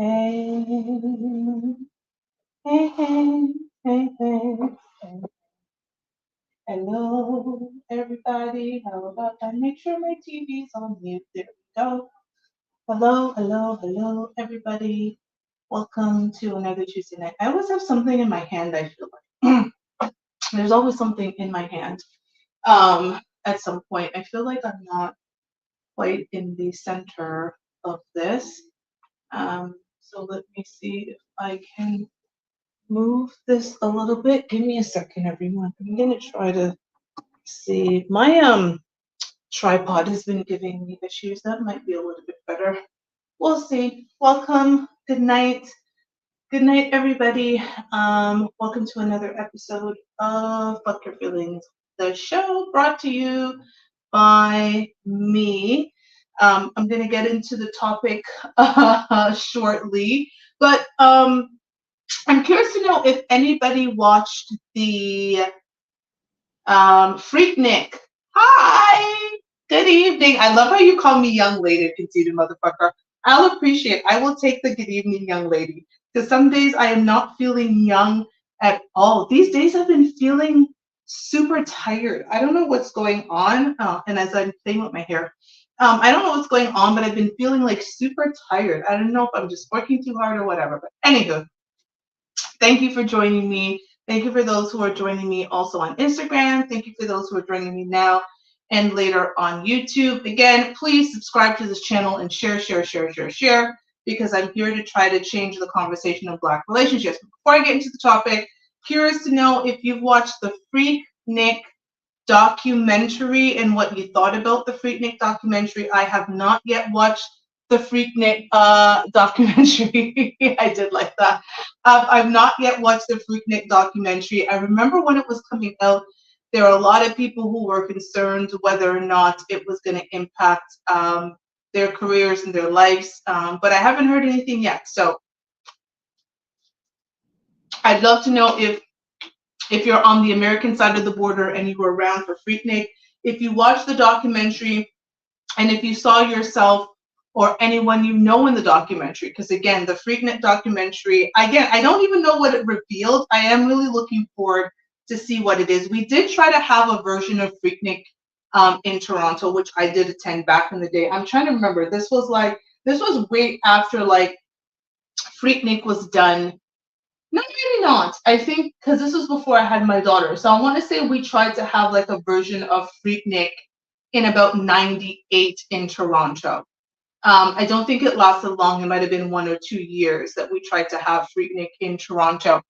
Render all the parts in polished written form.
Hey, hey, hey, hey, hey, hey. Hello, everybody. How about I make sure my TV's on mute? There we go. Hello, hello, hello, everybody. Welcome to another Tuesday night. I always have something in my hand, I feel like. There's always something in my hand. At some point, I feel like I'm not quite in the center of this. So let me see if I can move this a little bit. Give me a second, everyone. I'm gonna try to see. My tripod has been giving me issues. That might be a little bit better. We'll see. Welcome. Good night. Good night, everybody. Welcome to another episode of Fuck Your Feelings, the show brought to you by me. I'm gonna get into the topic shortly, but I'm curious to know if anybody watched the Freaknik. Hi, good evening. I love how you call me young lady, conceited motherfucker. I'll appreciate. I will take the good evening, young lady, because some days I am not feeling young at all. These days I've been feeling super tired. I don't know what's going on. And as I'm playing with my hair, I don't know what's going on, but I've been feeling like super tired. I don't know if I'm just working too hard or whatever. But anywho, thank you for joining me. Thank you for those who are joining me also on Instagram. Thank you for those who are joining me now and later on YouTube. Again, please subscribe to this channel and share, because I'm here to try to change the conversation of Black relationships. Before I get into the topic, curious to know if you've watched the Freaknik documentary and what you thought about the Freaknik documentary. I have not yet watched the Freaknik documentary. I did like that. I've not yet watched the Freaknik documentary. I remember when it was coming out, there were a lot of people who were concerned whether or not it was going to impact their careers and their lives, but I haven't heard anything yet. So I'd love to know if you're on the American side of the border and you were around for Freaknik, if you watched the documentary, and if you saw yourself or anyone you know in the documentary. Because again, the Freaknik documentary, again, I don't even know what it revealed. I am really looking forward to see what it is. We did try to have a version of Freaknik in Toronto, which I did attend back in the day. I'm trying to remember. This was way after like Freaknik was done. No, maybe not. I think because this was before I had my daughter. So I want to say we tried to have like a version of Freaknik in about 98 in Toronto. I don't think it lasted long. It might have been 1 or 2 years that we tried to have Freaknik in Toronto.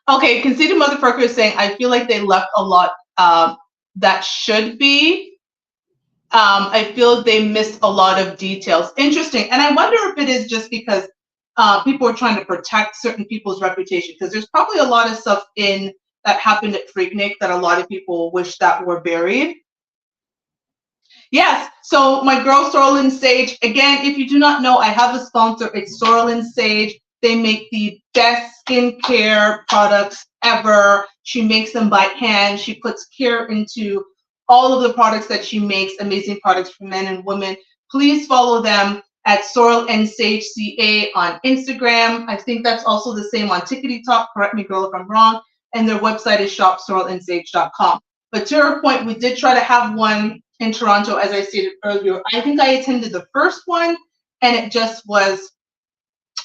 Okay, conceited motherfucker is saying, I feel like they left a lot that should be. I feel they missed a lot of details. Interesting. And I wonder if it is just because people are trying to protect certain people's reputation, because there's probably a lot of stuff in that happened at Freaknik that a lot of people wish that were buried. Yes, so my girl Sorrel and Sage, again, if you do not know, I have a sponsor. It's Sorrel and Sage. They make the best skincare products ever. She makes them by hand. She puts care into all of the products that she makes, amazing products for men and women. Please follow them at Sorrel and Sage CA on Instagram. I think that's also the same on TikTok. Correct me, girl, if I'm wrong. And their website is shopsorrelandsage.com. But to her point, we did try to have one in Toronto, as I stated earlier. I think I attended the first one, and it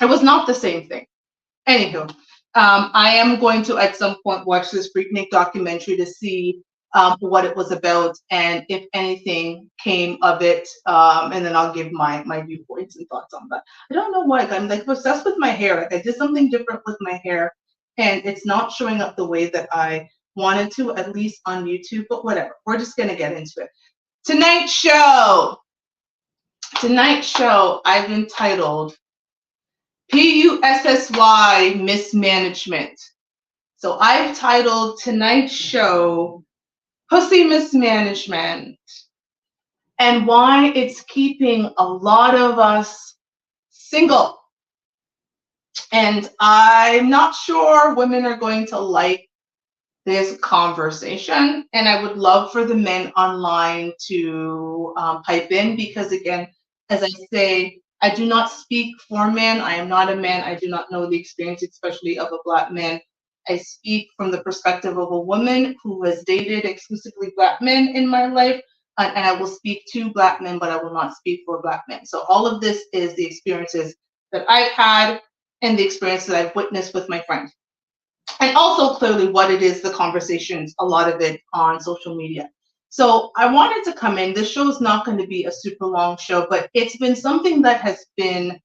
was not the same thing. Anywho, I am going to at some point watch this Freaknik documentary to see what it was about and if anything came of it, and then I'll give my viewpoints and thoughts on that. I don't know why, I'm like obsessed with my hair. Like I did something different with my hair, and it's not showing up the way that I wanted to, at least on YouTube, but whatever. We're just gonna get into it. Tonight's show I've entitled PUSSY Mismanagement. So I've titled tonight's show Pussy Mismanagement, and why it's keeping a lot of us single. And I'm not sure women are going to like this conversation, and I would love for the men online to pipe in, because again, as I say, I do not speak for men. I am not a man. I do not know the experience, especially of a Black man. I speak from the perspective of a woman who has dated exclusively Black men in my life, and I will speak to Black men, but I will not speak for Black men. So all of this is the experiences that I've had and the experience that I've witnessed with my friends. And also clearly what it is, the conversations, a lot of it on social media. So I wanted to come in. This show is not going to be a super long show, but it's been something that has been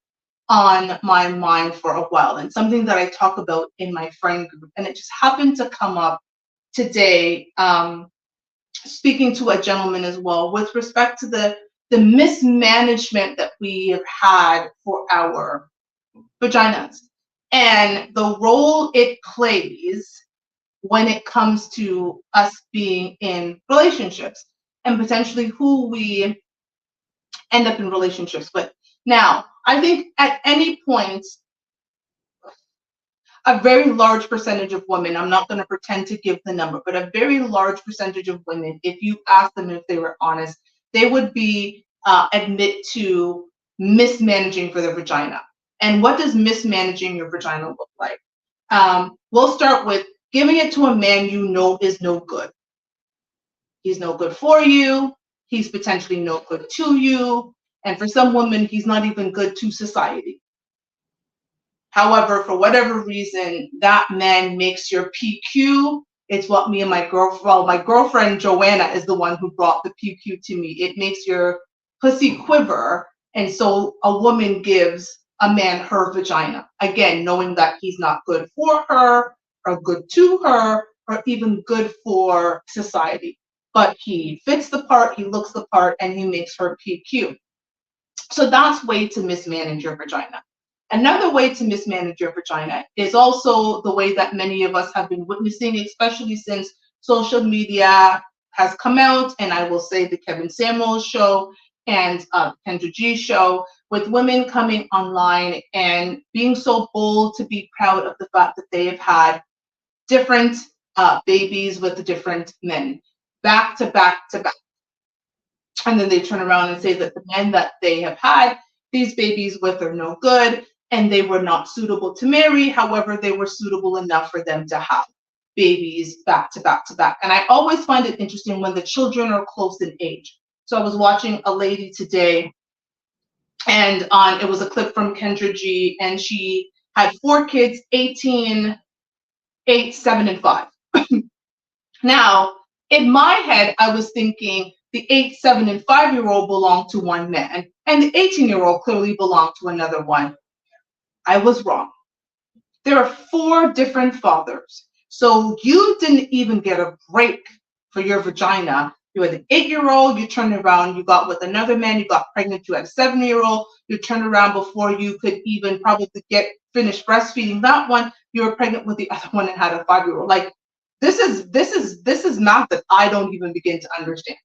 on my mind for a while and something that I talk about in my friend group. And it just happened to come up today, speaking to a gentleman as well, with respect to the mismanagement that we have had for our vaginas and the role it plays when it comes to us being in relationships and potentially who we end up in relationships with. Now, I think at any point, a very large percentage of women, I'm not going to pretend to give the number, but a very large percentage of women, if you ask them if they were honest, they would be admit to mismanaging for their vagina. And what does mismanaging your vagina look like? We'll start with giving it to a man you know is no good. He's no good for you. He's potentially no good to you. And for some women, he's not even good to society. However, for whatever reason, that man makes your PQ. It's what me and my girlfriend Joanna is the one who brought the PQ to me. It makes your pussy quiver. And so a woman gives a man her vagina. Again, knowing that he's not good for her or good to her or even good for society. But he fits the part, he looks the part, and he makes her PQ. So that's way to mismanage your vagina. Another way to mismanage your vagina is also the way that many of us have been witnessing, especially since social media has come out, and I will say the Kevin Samuels show and Kendra G show, with women coming online and being so bold to be proud of the fact that they have had different babies with different men, back to back to back. And then they turn around and say that the men that they have had these babies with are no good and they were not suitable to marry. However, they were suitable enough for them to have babies back to back to back. And I always find it interesting when the children are close in age. So I was watching a lady today, and it was a clip from Kendra G, and she had 4 kids, 18, 8, 7, and 5. Now, in my head, I was thinking the 8, 7, and 5-year-old belonged to one man, and the 18-year-old clearly belonged to another one. I was wrong. There are 4 different fathers. So you didn't even get a break for your vagina. You had an 8-year-old, you turned around, you got with another man, you got pregnant, you had a 7-year-old, you turned around before you could even probably finish breastfeeding that one, you were pregnant with the other one and had a 5-year-old. Like, this is math that I don't even begin to understand.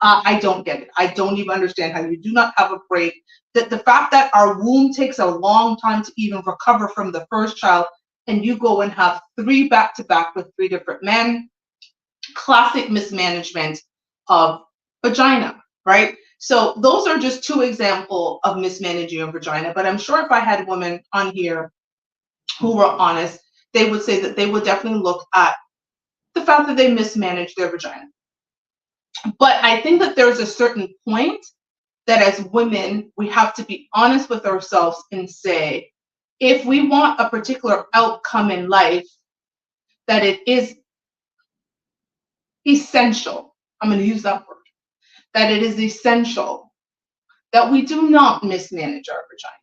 I don't get it. I don't even understand how you do not have a break. That the fact that our womb takes a long time to even recover from the first child, and you go and have 3 back to back with 3 different men. Classic mismanagement of vagina, right? So those are just 2 examples of mismanaging your vagina. But I'm sure if I had women on here who were honest, they would say that they would definitely look at the fact that they mismanage their vagina. But I think that there's a certain point that as women, we have to be honest with ourselves and say, if we want a particular outcome in life, that it is essential, I'm going to use that word, that it is essential that we do not mismanage our vagina.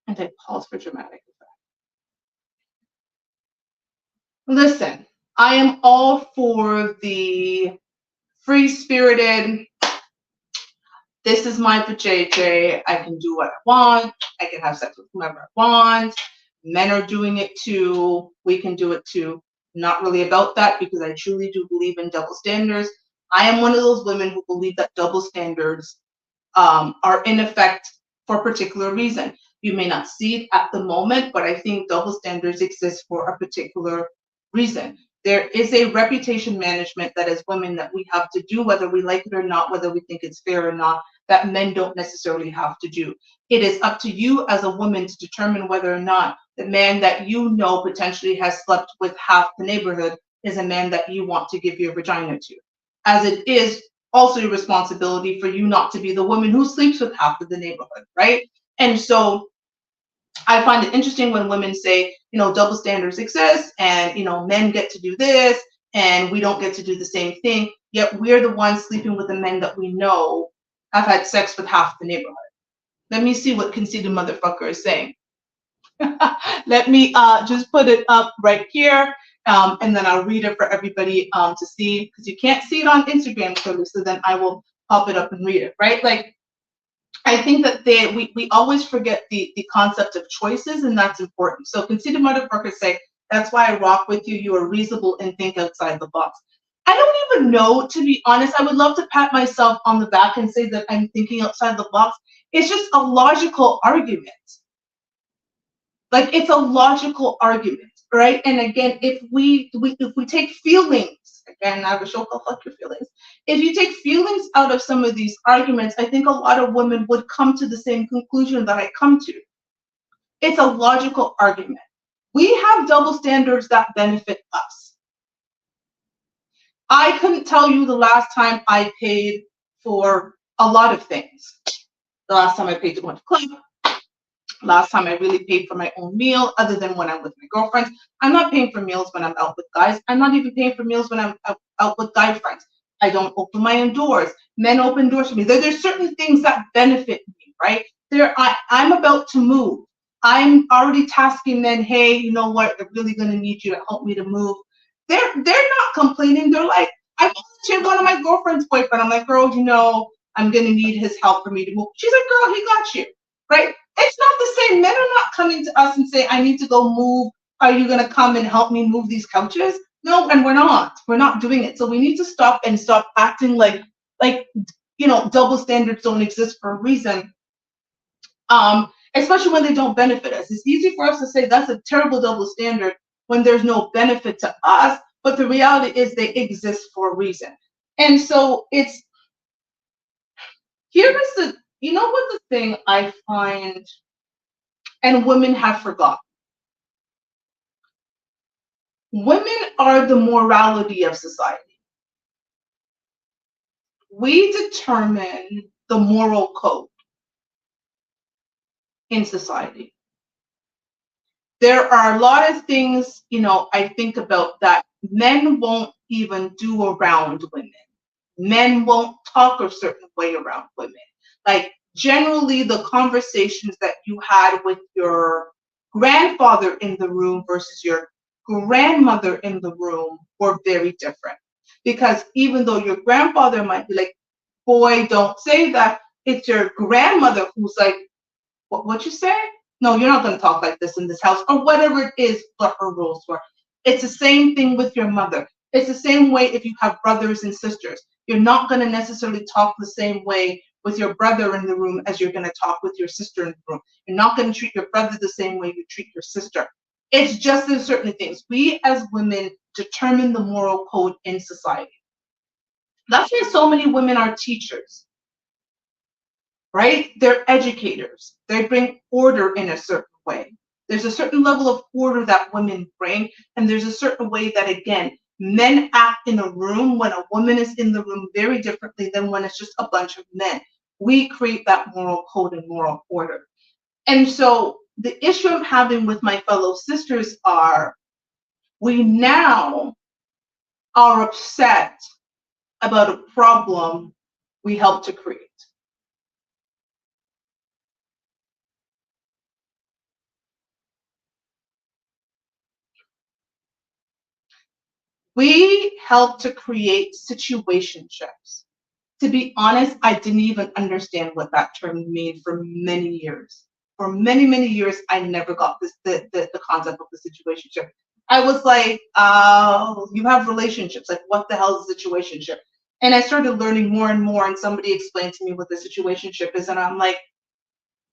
And I pause for dramatic effect. Listen, I am all for the free-spirited, this is my vajayjay, I can do what I want, I can have sex with whomever I want, men are doing it too, we can do it too. Not really about that, because I truly do believe in double standards. I am one of those women who believe that double standards are in effect for a particular reason. You may not see it at the moment, but I think double standards exist for a particular reason. There is a reputation management that as women that we have to do, whether we like it or not, whether we think it's fair or not, that men don't necessarily have to do. It is up to you as a woman to determine whether or not the man that you know potentially has slept with half the neighborhood is a man that you want to give your vagina to. As it is also your responsibility for you not to be the woman who sleeps with half of the neighborhood, right? And so I find it interesting when women say, double standards exist and, men get to do this and we don't get to do the same thing. Yet we're the ones sleeping with the men that we know have had sex with half the neighborhood. Let me see what conceited motherfucker is saying. Let me just put it up right here. And then I'll read it for everybody to see, because you can't see it on Instagram clearly. So then I will pop it up and read it, right? Like, I think that we always forget the concept of choices, and that's important. So conceited motherfuckers say, that's why I rock with you. You are reasonable and think outside the box. I don't even know, to be honest. I would love to pat myself on the back and say that I'm thinking outside the box. It's just a logical argument. Like, it's a logical argument, right? And again, if we take feelings, again, I have a show called Fuck Your Feelings. If you take feelings out of some of these arguments, I think a lot of women would come to the same conclusion that I come to. It's a logical argument. We have double standards that benefit us. I couldn't tell you the last time I paid for a lot of things. The last time I paid to go to the club, last time I really paid for my own meal, other than when I'm with my girlfriends. I'm not paying for meals when I'm out with guys. I'm not even paying for meals when I'm out with guy friends. I don't open my own doors. Men open doors for me. There's certain things that benefit me, right? I'm about to move. I'm already tasking men, hey, you know what? I'm really going to need you to help me to move. They're not complaining. They're like, I volunteered one of my girlfriend's boyfriend. I'm like, girl, I'm going to need his help for me to move. She's like, girl, he got you, right? It's not the same. Men are not coming to us and say, I need to go move. Are you going to come and help me move these couches? No, and we're not. We're not doing it. So we need to stop acting like double standards don't exist for a reason. Especially when they don't benefit us. It's easy for us to say that's a terrible double standard when there's no benefit to us, but the reality is they exist for a reason. And so here's the, what the thing I find, and women have forgotten. Women are the morality of society. We determine the moral code in society. There are a lot of things, I think about that men won't even do around women. Men won't talk a certain way around women. Like, generally, the conversations that you had with your grandfather in the room versus your grandmother in the room were very different. Because even though your grandfather might be like, boy, don't say that, it's your grandmother who's like, what you say? No, you're not going to talk like this in this house, or whatever it is what her rules were. It's the same thing with your mother. It's the same way if you have brothers and sisters. You're not going to necessarily talk the same way with your brother in the room as you're going to talk with your sister in the room. You're not going to treat your brother the same way you treat your sister. It's just there's certain things. We as women determine the moral code in society. That's why so many women are teachers, right? They're educators. They bring order in a certain way. There's a certain level of order that women bring, and there's a certain way that, again, men act in a room when a woman is in the room very differently than when it's just a bunch of men. We create that moral code and moral order. And so the issue I'm having with my fellow sisters are, we now are upset about a problem we helped to create. We helped to create situationships. To be honest, I didn't even understand what that term meant for many years. For many, many years, I never got the concept of the situationship. I was like, you have relationships. Like, what the hell is a situationship? And I started learning more and more, and somebody explained to me what the situationship is, and I'm like,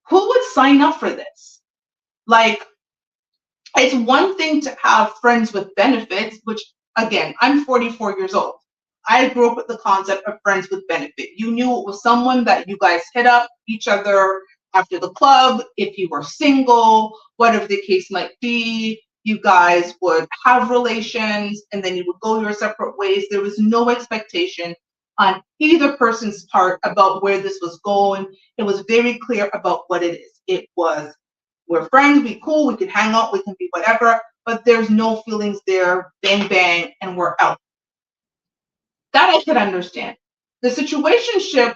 who would sign up for this? Like, it's one thing to have friends with benefits, which, again, I'm 44 years old. I grew up with the concept of friends with benefit. You knew it was someone that you guys hit up each other after the club, if you were single, whatever the case might be. You guys would have relations and then you would go your separate ways. There was no expectation on either person's part about where this was going. It was very clear about what it is. It was, we're friends, we cool, we can hang out, we can be whatever, but there's no feelings there, bang, bang, and we're out. That I could understand. The situationship,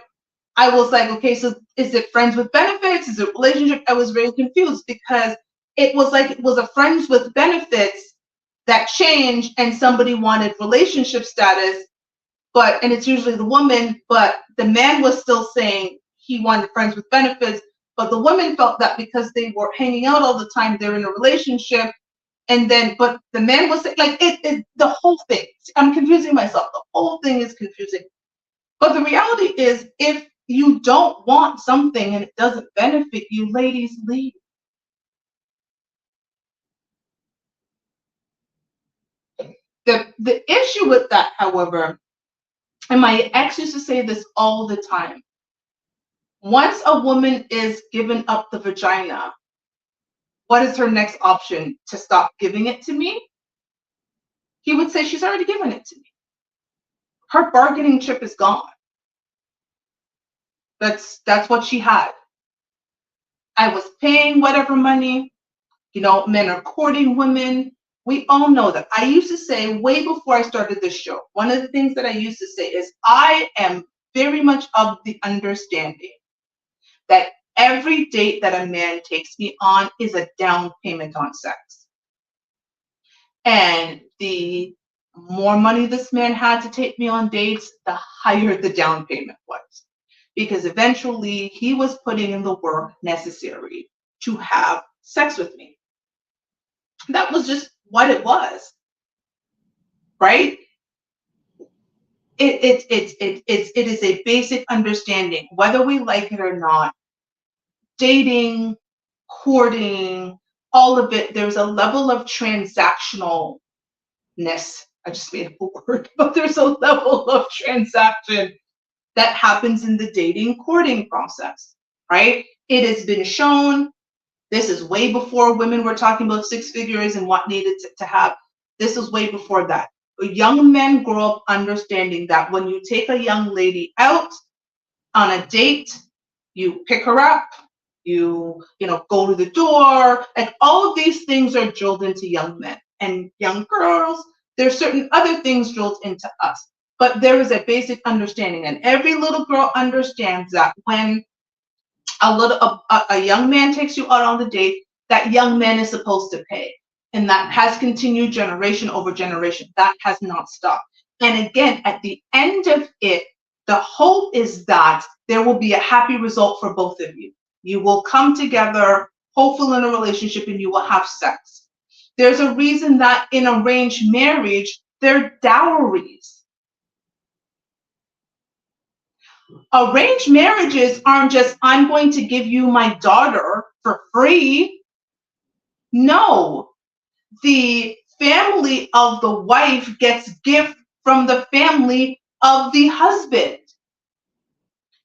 I was like, okay, so is it friends with benefits? Is it relationship? I was very confused because it was like it was a friends with benefits that changed and somebody wanted relationship status, and it's usually the woman, but the man was still saying he wanted friends with benefits, but the woman felt that because they were hanging out all the time, they're in a relationship. And then, but the man was like, the whole thing, I'm confusing myself. The whole thing is confusing. But the reality is, if you don't want something and it doesn't benefit you, ladies, leave. The issue with that, however, and my ex used to say this all the time, once a woman is given up the vagina, what is her next option? To stop giving it to me? He would say, she's already given it to me. Her bargaining chip is gone. That's what she had. I was paying whatever money, men are courting women. We all know that. I used to say way before I started this show, one of the things that I used to say is I am very much of the understanding that every date that a man takes me on is a down payment on sex. And the more money this man had to take me on dates, the higher the down payment was. Because eventually he was putting in the work necessary to have sex with me. That was just what it was, right? It is a basic understanding, whether we like it or not. Dating, courting, all of it, there's a level of transactionalness. I just made up a word, but there's a level of transaction that happens in the dating courting process, right? It has been shown, this is way before women were talking about six figures and what needed to have. This is way before that. Young men grow up understanding that when you take a young lady out on a date, you pick her up, you go to the door, like all of these things are drilled into young men and young girls. There's certain other things drilled into us, but there is a basic understanding, and every little girl understands that when a young man takes you out on the date, that young man is supposed to pay. And that has continued generation over generation. That has not stopped. And again, at the end of it, the hope is that there will be a happy result for both of you. You will come together, hopeful in a relationship, and you will have sex. There's a reason that in arranged marriage, they're dowries. Arranged marriages aren't just, I'm going to give you my daughter for free. No, the family of the wife gets gift from the family of the husband.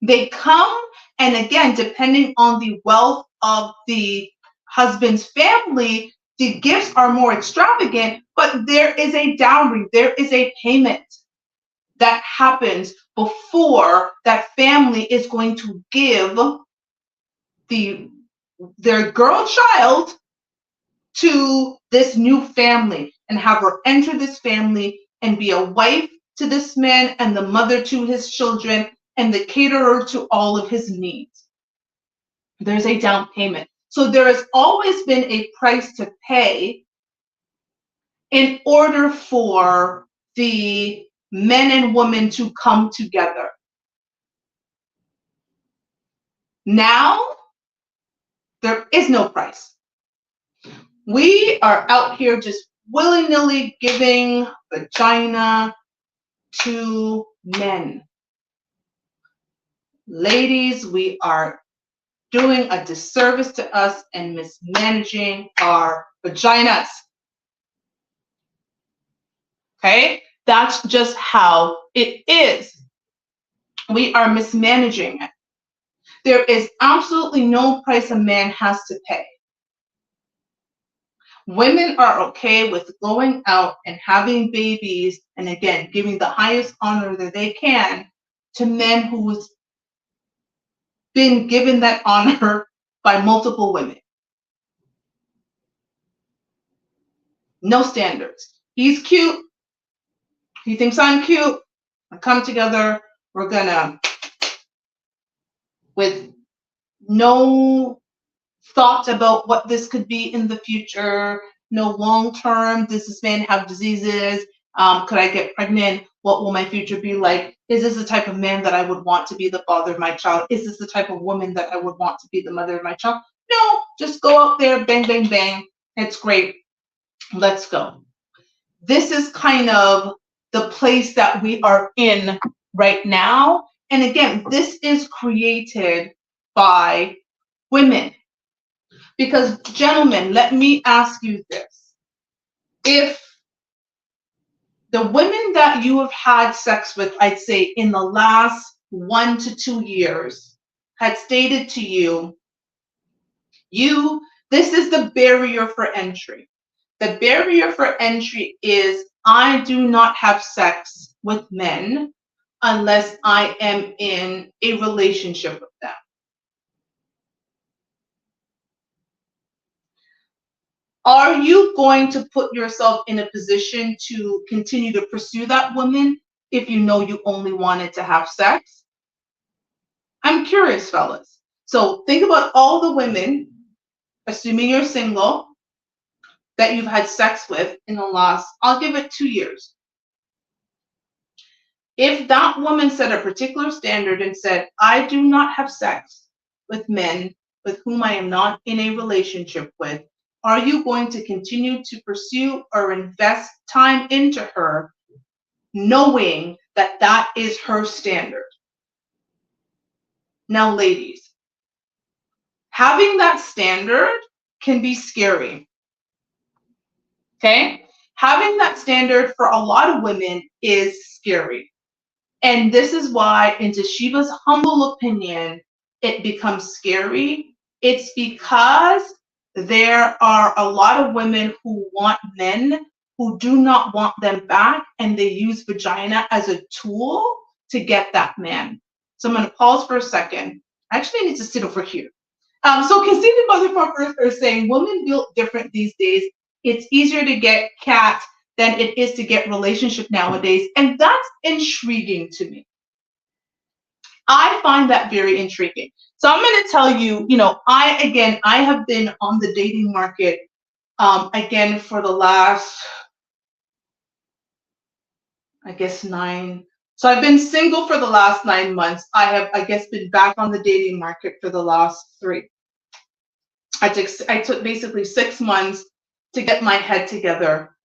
They come, and again, depending on the wealth of the husband's family, the gifts are more extravagant, but there is a dowry, there is a payment that happens before that family is going to give their girl child to this new family and have her enter this family and be a wife to this man and the mother to his children and the caterer to all of his needs. There's a down payment. So there has always been a price to pay in order for the men and women to come together. Now, there is no price. We are out here just willy-nilly giving vagina to men. Ladies, we are doing a disservice to us and mismanaging our vaginas. Okay? That's just how it is. We are mismanaging it. There is absolutely no price a man has to pay. Women are okay with going out and having babies, and again, giving the highest honor that they can to men who's been given that honor by multiple women. No standards. He's cute. He thinks I'm cute. I come together. We're gonna, with no thought about what this could be in the future, no long term. Does this man have diseases? Could I get pregnant? What will my future be like? Is this the type of man that I would want to be the father of my child? Is this the type of woman that I would want to be the mother of my child? No, just go out there, bang, bang, bang. It's great. Let's go. This is kind of the place that we are in right now. And again, this is created by women. Because, gentlemen, let me ask you this. If the women that you have had sex with, I'd say in the last 1 to 2 years, had stated to you, this is the barrier for entry. The barrier for entry is I do not have sex with men unless I am in a relationship with them. Are you going to put yourself in a position to continue to pursue that woman if you know you only wanted to have sex? I'm curious, fellas. So think about all the women, assuming you're single, that you've had sex with in the last, I'll give it 2 years. If that woman set a particular standard and said, I do not have sex with men with whom I am not in a relationship with, are you going to continue to pursue or invest time into her knowing that that is her standard? Now, ladies, having that standard can be scary. Okay? Having that standard for a lot of women is scary. And this is why, in Tashiba's humble opinion, it becomes scary. It's because there are a lot of women who want men who do not want them back, and they use vagina as a tool to get that man. So I'm going to pause for a second. Actually, I need to sit over here. So conceited motherfuckers are saying women built different these days. It's easier to get cat than it is to get relationship nowadays. And that's intriguing to me. I find that very intriguing. So I'm going to tell you, I have been on the dating market again for the last, I guess, 9. So I've been single for the last 9 months. I have, I guess, been back on the dating market for the last 3. I took basically 6 months to get my head together.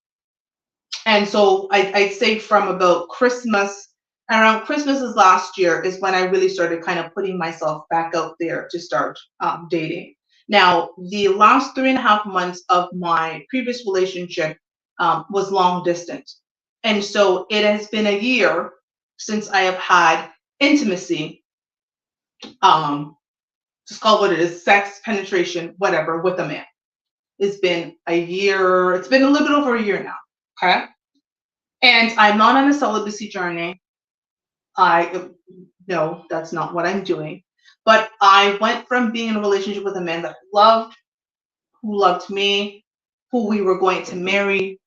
And so I'd say from about Christmas, around Christmas's last year is when I really started kind of putting myself back out there to start dating. Now, the last 3.5 months of my previous relationship was long distance. And so it has been a year since I have had intimacy, just call it what it is, sex, penetration, whatever, with a man. It's been a year, it's been a little bit over a year now, okay? And I'm not on a celibacy journey. No, that's not what I'm doing. But I went from being in a relationship with a man that I who loved me, who we were going to marry,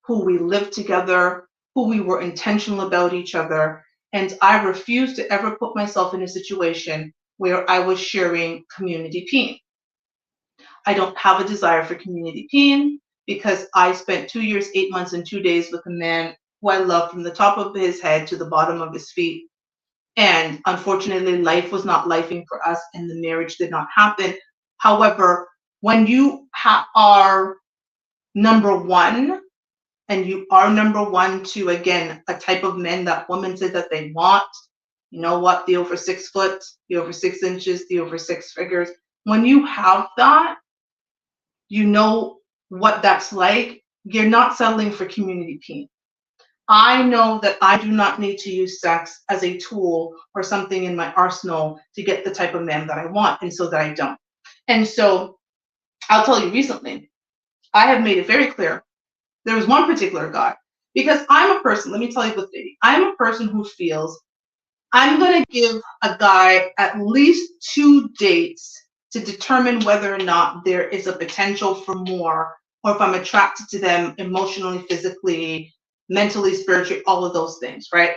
who we lived together, who we were intentional about each other. And I refused to ever put myself in a situation where I was sharing community peen. I don't have a desire for community peen because I spent 2 years, 8 months, and 2 days with a man who I loved from the top of his head to the bottom of his feet. And unfortunately, life was not lifing for us and the marriage did not happen. However, when you are number one, and you are number one to, again, a type of men that women say that they want, you know what, the over 6 foot, the over 6 inches, the over 6 figures. When you have that, you know what that's like. You're not settling for community peen. I know that I do not need to use sex as a tool or something in my arsenal to get the type of man that I want, and so that I don't. And so I'll tell you recently, I have made it very clear. There was one particular guy, because I'm a person, let me tell you what's dating. I'm a person who feels I'm going to give a guy at least 2 dates to determine whether or not there is a potential for more, or if I'm attracted to them emotionally, physically, mentally, spiritually, all of those things, right?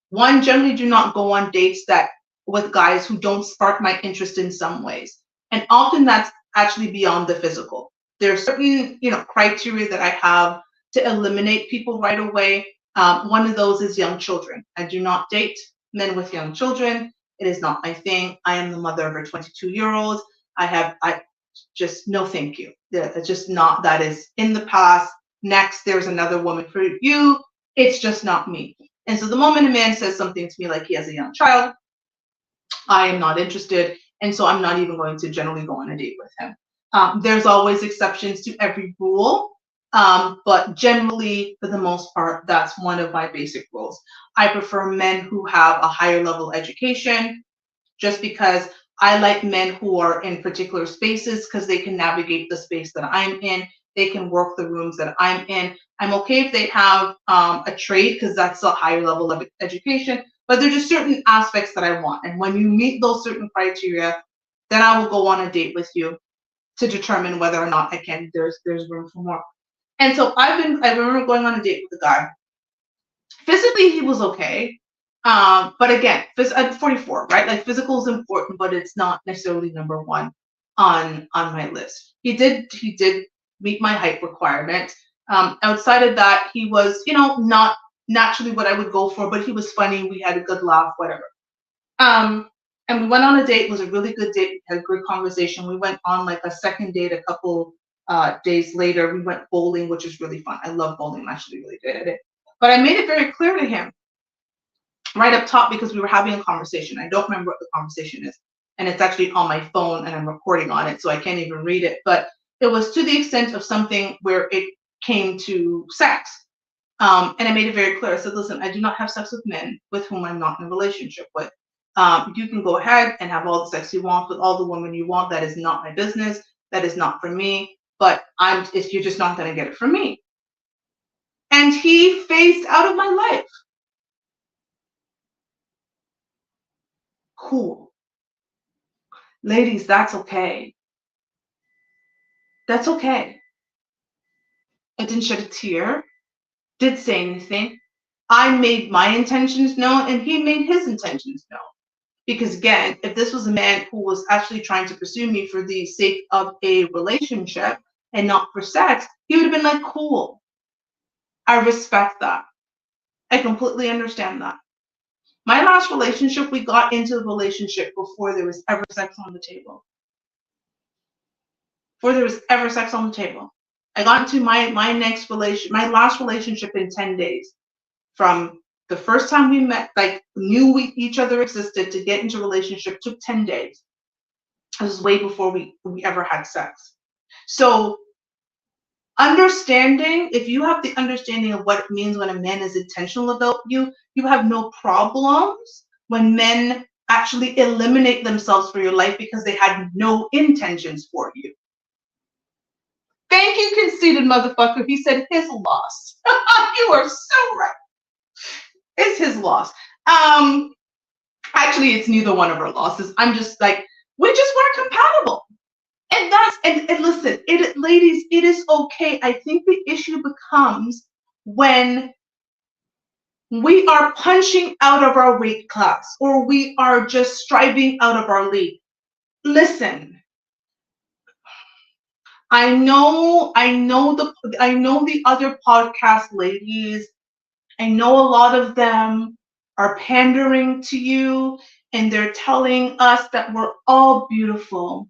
One, generally do not go on dates that with guys who don't spark my interest in some ways. And often that's actually beyond the physical. There are certain, criteria that I have to eliminate people right away. One of those is young children. I do not date men with young children. It is not my thing. I am the mother of a 22-year-old. I just, no, thank you. It's just not, that is in the past. Next, there's another woman for you. It's just not me. And so the moment a man says something to me like he has a young child, I am not interested. And so I'm not even going to generally go on a date with him. There's always exceptions to every rule. But generally, for the most part, that's one of my basic rules. I prefer men who have a higher level education, just because I like men who are in particular spaces because they can navigate the space that I'm in. They can work the rooms that I'm in. I'm okay if they have a trade, because that's a higher level of education, but there's just certain aspects that I want. And when you meet those certain criteria, then I will go on a date with you to determine whether or not there's room for more. And so I remember going on a date with a guy. Physically, he was okay. But again, I'm 44, right? Like, physical is important, but it's not necessarily number one on my list. He did meet my height requirement. Outside of that, he was, not naturally what I would go for, but he was funny. We had a good laugh, whatever. Um, and we went on a date. It was a really good date. We had a great conversation. We went on like a second date a couple days later. We went bowling, which is really fun. I love bowling. I'm actually really good at it. But I made it very clear to him right up top, because we were having a conversation. I don't remember what the conversation is. And it's actually on my phone and I'm recording on it, so I can't even read it. But it was to the extent of something where it came to sex. And I made it very clear. I said, listen, I do not have sex with men with whom I'm not in a relationship with. You can go ahead and have all the sex you want with all the women you want. That is not my business. That is not for me. But if you're just not going to get it from me. And he phased out of my life. Cool. Ladies, that's okay. That's okay. I didn't shed a tear, did say anything. I made my intentions known and he made his intentions known. Because again, if this was a man who was actually trying to pursue me for the sake of a relationship and not for sex, he would have been like, cool. I respect that. I completely understand that. My last relationship, we got into the relationship before there was ever sex on the table. Before there was ever sex on the table. I got into my last relationship in 10 days. From the first time we met, like knew each other existed, to get into a relationship took 10 days. This was way before we ever had sex. So understanding, if you have the understanding of what it means when a man is intentional about you, you have no problems when men actually eliminate themselves for your life because they had no intentions for you. Thank you, conceited motherfucker. He said his loss. You are so right. It's his loss. Actually, it's neither one of our losses. I'm just like, we just weren't compatible. And that's, and listen, ladies, it is okay. I think the issue becomes when we are punching out of our weight class, or we are just striving out of our league. Listen, I know the other podcast ladies. I know a lot of them are pandering to you, and they're telling us that we're all beautiful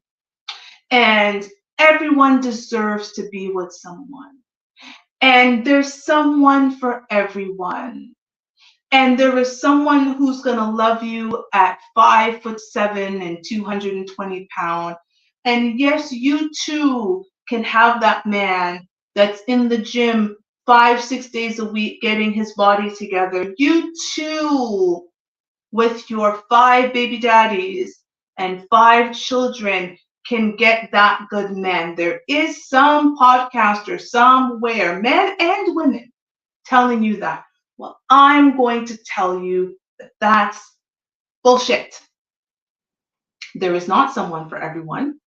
and everyone deserves to be with someone. And there's someone for everyone. And there is someone who's going to love you at 5'7" and 220 pounds. And yes, you too can have that man that's in the gym 5, 6 days a week getting his body together. You too, with your 5 baby daddies and 5 children, can get that good man. There is some podcaster somewhere, men and women, telling you that. Well, I'm going to tell you that that's bullshit. There is not someone for everyone.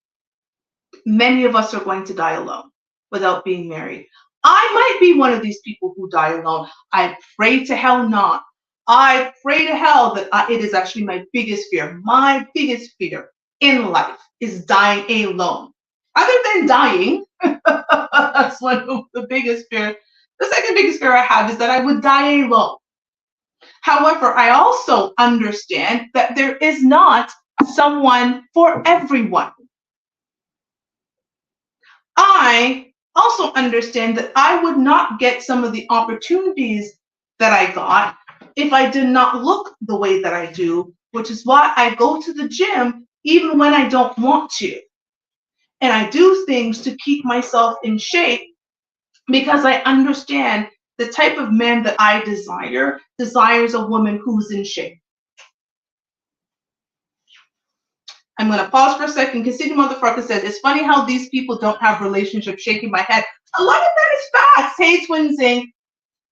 Many of us are going to die alone without being married. I might be one of these people who die alone. I pray to hell not. I pray to hell that it is actually my biggest fear. My biggest fear in life is dying alone. Other than dying, that's one of the biggest fear. The second biggest fear I have is that I would die alone. However, I also understand that there is not someone for everyone. I also understand that I would not get some of the opportunities that I got if I did not look the way that I do, which is why I go to the gym even when I don't want to. And I do things to keep myself in shape because I understand the type of man that I desires a woman who's in shape. I'm going to pause for a second because City Motherfucker says, it's funny how these people don't have relationships, shaking my head. A lot of that is facts. Hey, Twinsing.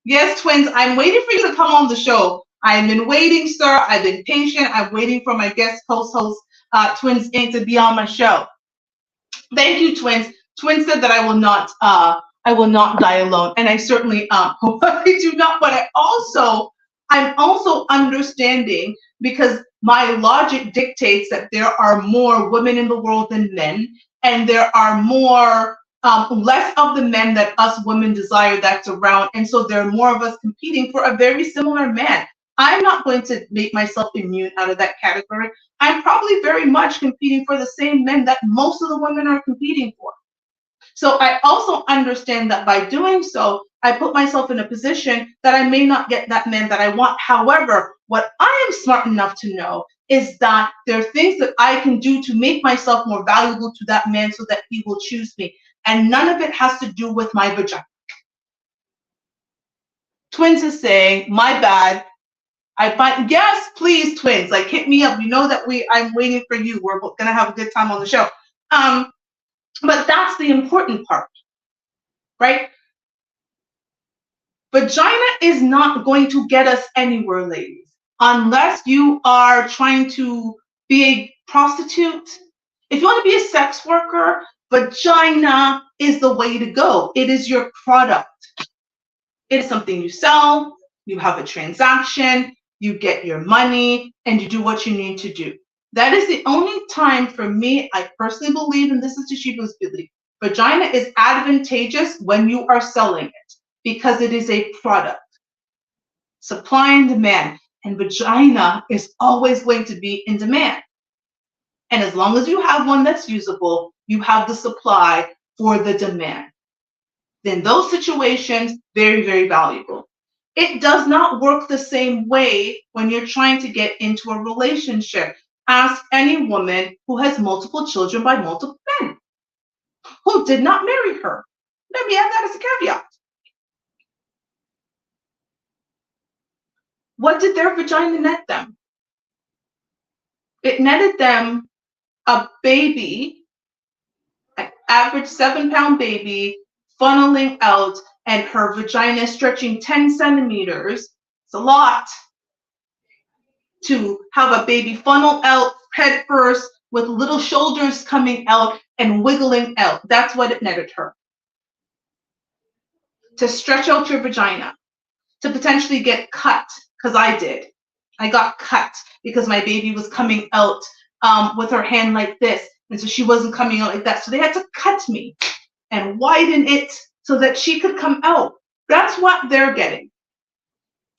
Yes, Twins, I'm waiting for you to come on the show. I've been waiting, sir. I've been patient. I'm waiting for my guest co-host, Twins Inc., to be on my show. Thank you, Twins. Twins said that I will not die alone. And I certainly hope I do not, but I'm also understanding, because my logic dictates that there are more women in the world than men, and there are more less of the men that us women desire that's around, and so there are more of us competing for a very similar man. I'm not going to make myself immune out of that category. I'm probably very much competing for the same men that most of the women are competing for. So I also understand that by doing so, I put myself in a position that I may not get that man that I want. However, what I am smart enough to know is that there are things that I can do to make myself more valuable to that man so that he will choose me. And none of it has to do with my vagina. Twins is saying, my bad. I find, yes, please, Twins, like hit me up. You know that I'm waiting for you. We're gonna have a good time on the show. But that's the important part, right? Vagina is not going to get us anywhere, ladies, unless you are trying to be a prostitute. If you want to be a sex worker, vagina is the way to go. It is your product. It is something you sell, you have a transaction, you get your money, and you do what you need to do. That is the only time for me, I personally believe, and this is Toshiba's belief, vagina is advantageous when you are selling it because it is a product. Supply and demand, and vagina is always going to be in demand. And as long as you have one that's usable, you have the supply for the demand. Then those situations, very, very valuable. It does not work the same way when you're trying to get into a relationship. Ask any woman who has multiple children by multiple men who did not marry her. Let me add that as a caveat. What did their vagina net them? It netted them a baby, an average 7-pound baby, funneling out, and her vagina stretching 10 centimeters. It's a lot to have a baby funnel out head first with little shoulders coming out and wiggling out. That's what it netted her. To stretch out your vagina, to potentially get cut, because I did. I got cut because my baby was coming out with her hand like this, and so she wasn't coming out like that. So they had to cut me and widen it so that she could come out. That's what they're getting.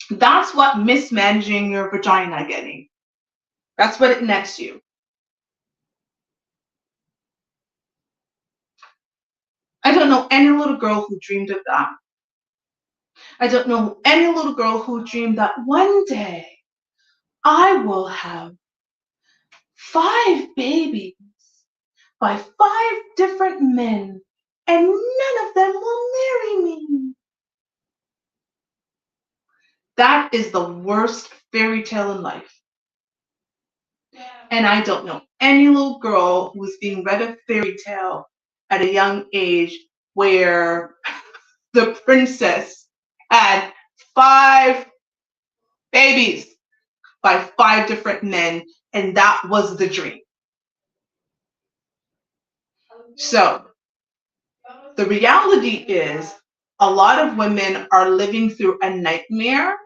That's what mismanaging your vagina getting. That's what it nets you. I don't know any little girl who dreamed of that. I don't know any little girl who dreamed that one day I will have 5 babies by 5 different men and none of them will marry me. That is the worst fairy tale in life. And I don't know any little girl who's being read a fairy tale at a young age where the princess had 5 babies by 5 different men, and that was the dream. So the reality is a lot of women are living through a nightmare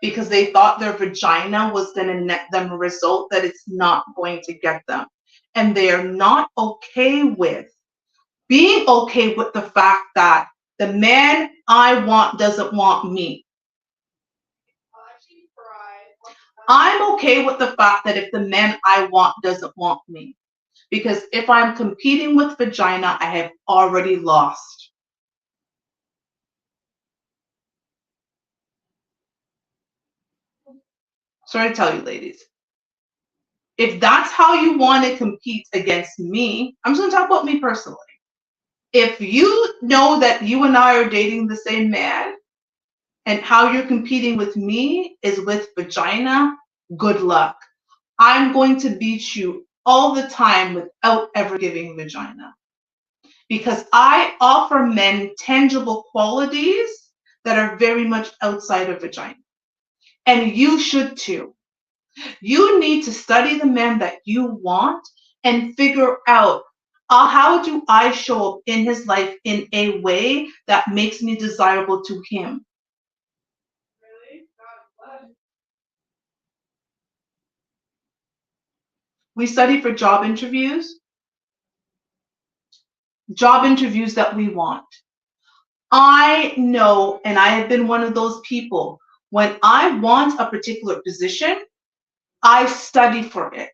because they thought their vagina was going to net them a result that it's not going to get them. And they are not okay with being okay with the fact that the man I want doesn't want me. I'm okay with the fact that if the man I want doesn't want me. Because if I'm competing with vagina, I have already lost. Sorry to tell you, ladies. If that's how you want to compete against me, I'm just going to talk about me personally. If you know that you and I are dating the same man and how you're competing with me is with vagina, good luck. I'm going to beat you all the time without ever giving vagina. Because I offer men tangible qualities that are very much outside of vagina. And you should too. You need to study the man that you want and figure out how do I show up in his life in a way that makes me desirable to him. We study for job interviews that we want. I know, and I have been one of those people, when I want a particular position, I study for it.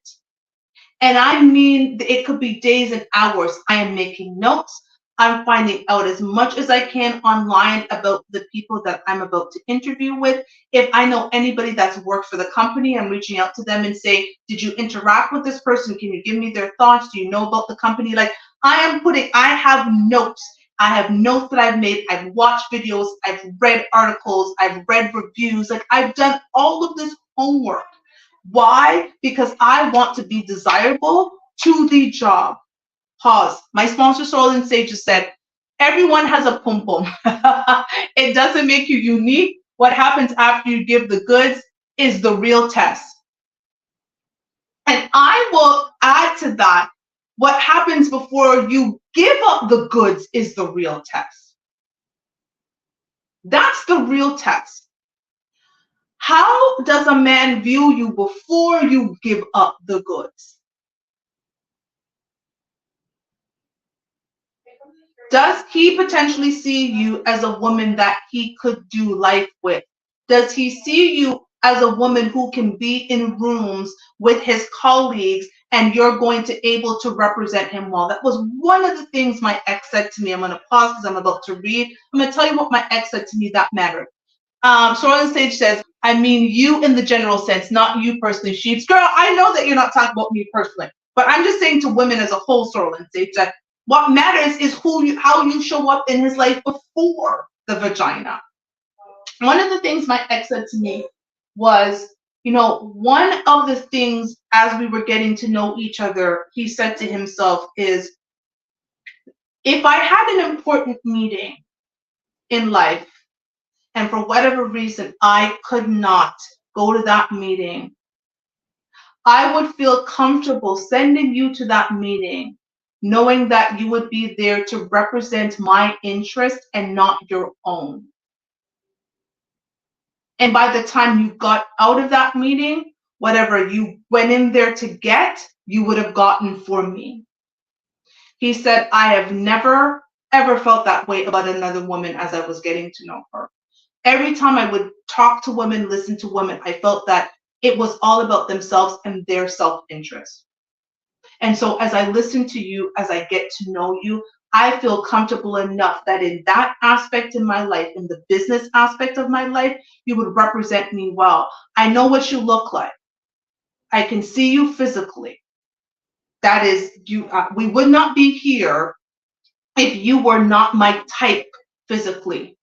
And I mean, it could be days and hours. I am making notes. I'm finding out as much as I can online about the people that I'm about to interview with. If I know anybody that's worked for the company, I'm reaching out to them and say, did you interact with this person? Can you give me their thoughts? Do you know about the company? Like I have notes. I have notes that I've made. I've watched videos. I've read articles. I've read reviews. Like I've done all of this homework. Why? Because I want to be desirable to the job. Pause. My sponsor, Sorlin Sage, just said, everyone has a pum pum. It doesn't make you unique. What happens after you give the goods is the real test. And I will add to that, what happens before you give up the goods is the real test. That's the real test. How does a man view you before you give up the goods? Does he potentially see you as a woman that he could do life with? Does he see you as a woman who can be in rooms with his colleagues and you're going to able to represent him well? That was one of the things my ex said to me. I'm going to pause because I'm about to read. I'm going to tell you what my ex said to me that mattered. Sorrel Sage says, I mean you in the general sense, not you personally, Sheeps. Girl, I know that you're not talking about me personally, but I'm just saying to women as a whole, Sorrel Sage, that what matters is how you show up in his life before the vagina. One of the things my ex said to me was, one of the things as we were getting to know each other, he said to himself is, if I had an important meeting in life, and for whatever reason, I could not go to that meeting, I would feel comfortable sending you to that meeting, knowing that you would be there to represent my interest and not your own. And by the time you got out of that meeting, whatever you went in there to get, you would have gotten for me. He said, I have never, ever felt that way about another woman as I was getting to know her. Every time I would talk to women, listen to women, I felt that it was all about themselves and their self-interest. And so as I listen to you, as I get to know you, I feel comfortable enough that in that aspect in my life, in the business aspect of my life, you would represent me well. I know what you look like. I can see you physically. That is, we would not be here if you were not my type physically.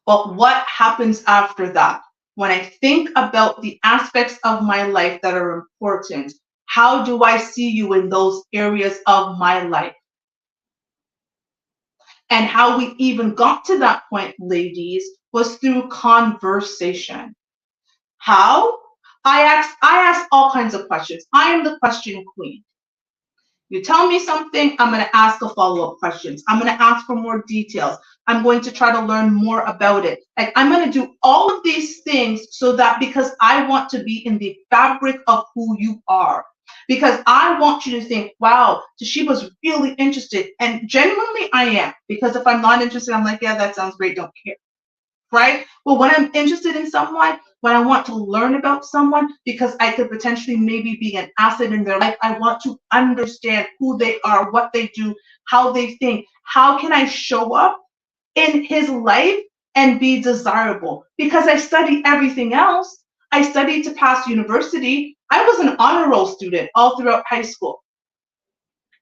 But what happens after that? When I think about the aspects of my life that are important, how do I see you in those areas of my life? And how we even got to that point, ladies, was through conversation. How? I ask all kinds of questions. I am the question queen. You tell me something, I'm going to ask a follow-up questions. I'm going to ask for more details. I'm going to try to learn more about it. Like, I'm going to do all of these things so that, because I want to be in the fabric of who you are. Because I want you to think, wow, Toshiba's really interested. And genuinely I am. Because if I'm not interested, I'm like, yeah, that sounds great, don't care. Right? But when I'm interested in someone, when I want to learn about someone, because I could potentially maybe be an asset in their life, I want to understand who they are, what they do, how they think. How can I show up in his life and be desirable? Because I study everything else. I studied to pass university. I was an honor roll student all throughout high school,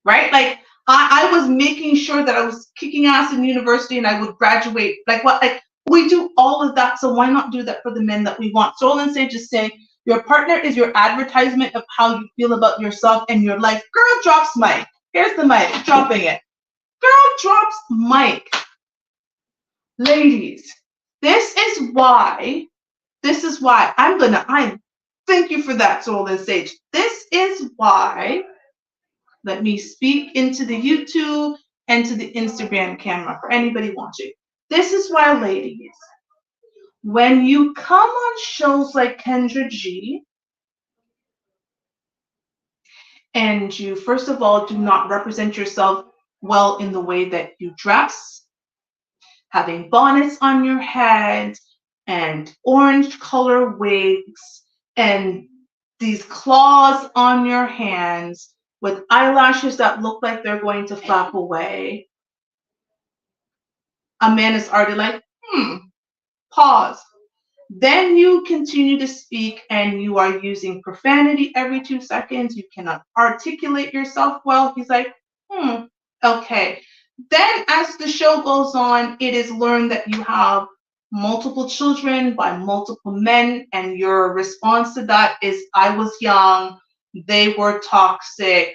right? Like, I was making sure that I was kicking ass in university and I would graduate. Like, what? Like, we do all of that. So why not do that for the men that we want? Soul and Sage is saying your partner is your advertisement of how you feel about yourself and your life. Girl drops mic. Here's the mic, dropping it. Girl drops mic. Ladies, this is why I thank you for that, Soul and Sage. This is why, let me speak into the YouTube and to the Instagram camera for anybody watching. This is why, ladies, when you come on shows like Kendra G, and you, first of all, do not represent yourself well in the way that you dress, having bonnets on your head and orange color wigs and these claws on your hands with eyelashes that look like they're going to flap away, a man is already like, pause. Then you continue to speak and you are using profanity every 2 seconds. You cannot articulate yourself well. He's like, okay. Then as the show goes on, it is learned that you have multiple children by multiple men, and your response to that is, I was young, they were toxic,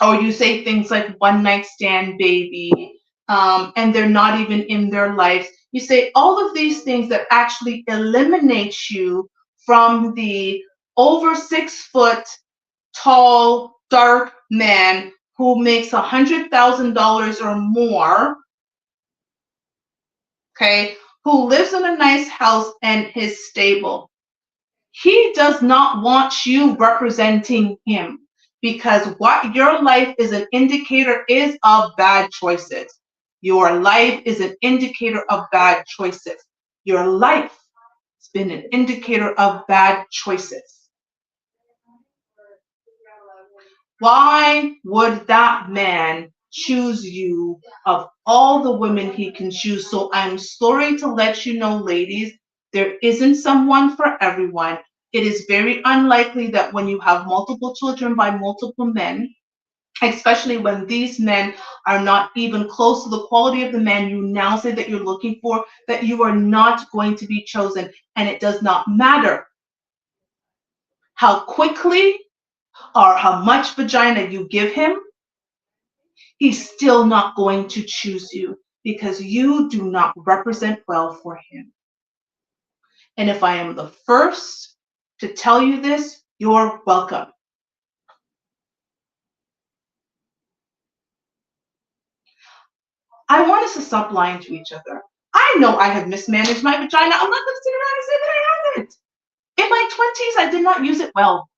or you say things like one night stand baby, and they're not even in their lives. You say all of these things that actually eliminate you from the over 6 foot tall, dark man who makes $100,000 or more, okay, who lives in a nice house and is stable. He does not want you representing him, because what your life is an indicator is of bad choices. Your life is an indicator of bad choices. Your life has been an indicator of bad choices. Why would that man choose you of all the women he can choose? So I'm sorry to let you know, ladies, there isn't someone for everyone. It is very unlikely that when you have multiple children by multiple men, especially when these men are not even close to the quality of the man you now say that you're looking for, that you are not going to be chosen. And it does not matter how quickly or how much vagina you give him, he's still not going to choose you because you do not represent well for him. And if I am the first to tell you this, you're welcome. I want us to stop lying to each other. I know I have mismanaged my vagina. I'm not going to sit around and say that I haven't. In my 20s, I did not use it well.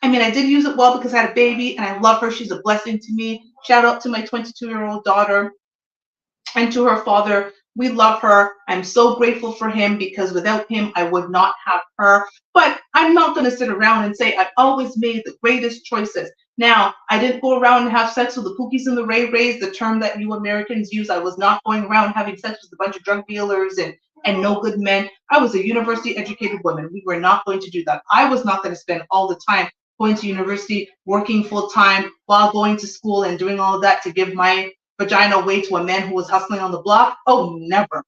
I mean, I did use it well because I had a baby and I love her. She's a blessing to me. Shout out to my 22-year-old daughter and to her father. We love her. I'm so grateful for him, because without him, I would not have her. But I'm not going to sit around and say I've always made the greatest choices. Now, I didn't go around and have sex with the Pookies and the Ray Rays, the term that you Americans use. I was not going around having sex with a bunch of drug dealers and no good men. I was a university educated woman. We were not going to do that. I was not going to spend all the time going to university, working full time while going to school and doing all of that to give my vagina away to a man who was hustling on the block. Oh, never.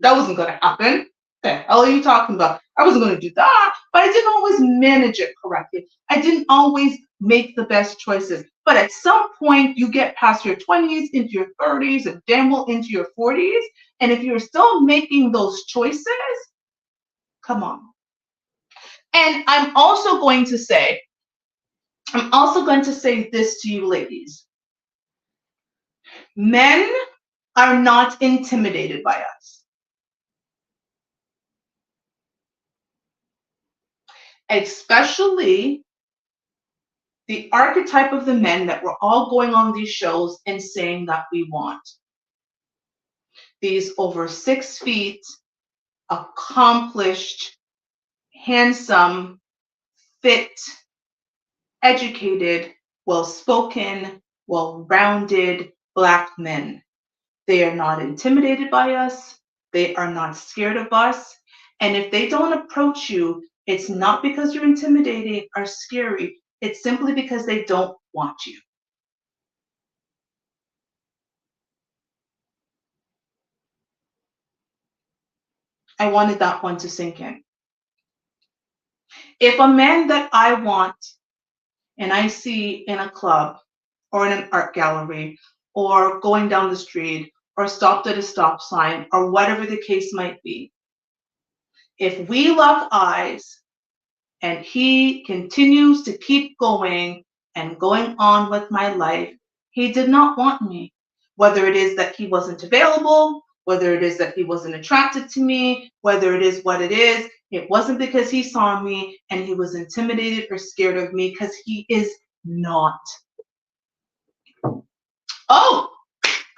That wasn't going to happen. The hell are you talking about? I wasn't going to do that, but I didn't always manage it correctly. I didn't always make the best choices. But at some point, you get past your 20s, into your 30s, and damn well into your 40s. And if you're still making those choices, come on. And I'm also going to say this to you ladies. Men are not intimidated by us. Especially the archetype of the men that we're all going on these shows and saying that we want. These over 6 feet, accomplished, handsome, fit, educated, well-spoken, well-rounded Black men. They are not intimidated by us. They are not scared of us. And if they don't approach you, it's not because you're intimidating or scary. It's simply because they don't want you. I wanted that one to sink in. If a man that I want and I see in a club or in an art gallery or going down the street or stopped at a stop sign or whatever the case might be, if we lock eyes and he continues to keep going and going on with my life, he did not want me. Whether it is that he wasn't available, whether it is that he wasn't attracted to me, whether it is what it is, it wasn't because he saw me and he was intimidated or scared of me, because he is not. Oh,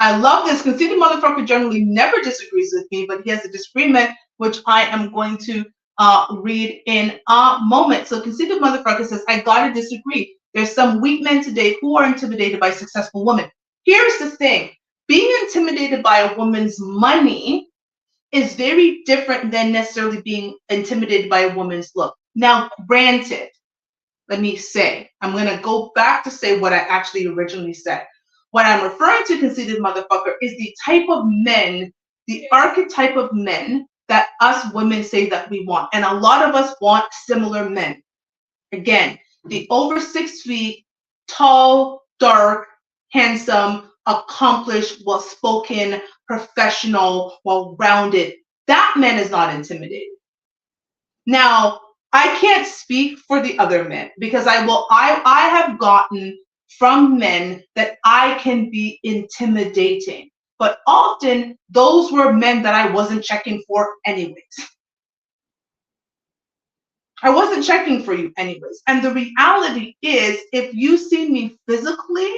I love this. Conceited motherfucker generally never disagrees with me, but he has a disagreement, which I am going to read in a moment. So conceited motherfucker says, I gotta disagree. There's some weak men today who are intimidated by successful women. Here's the thing. Being intimidated by a woman's money is very different than necessarily being intimidated by a woman's look. Now, granted, let me say, I'm going to go back to say what I actually originally said. What I'm referring to, conceited motherfucker, is the type of men, the archetype of men that us women say that we want. And a lot of us want similar men. Again, the over 6 feet, tall, dark, handsome, accomplished, well-spoken, professional, well-rounded. That man is not intimidated. Now, I can't speak for the other men, because I have gotten from men that I can be intimidating. But often those were men that I wasn't checking for anyways. I wasn't checking for you anyways. And the reality is, if you see me physically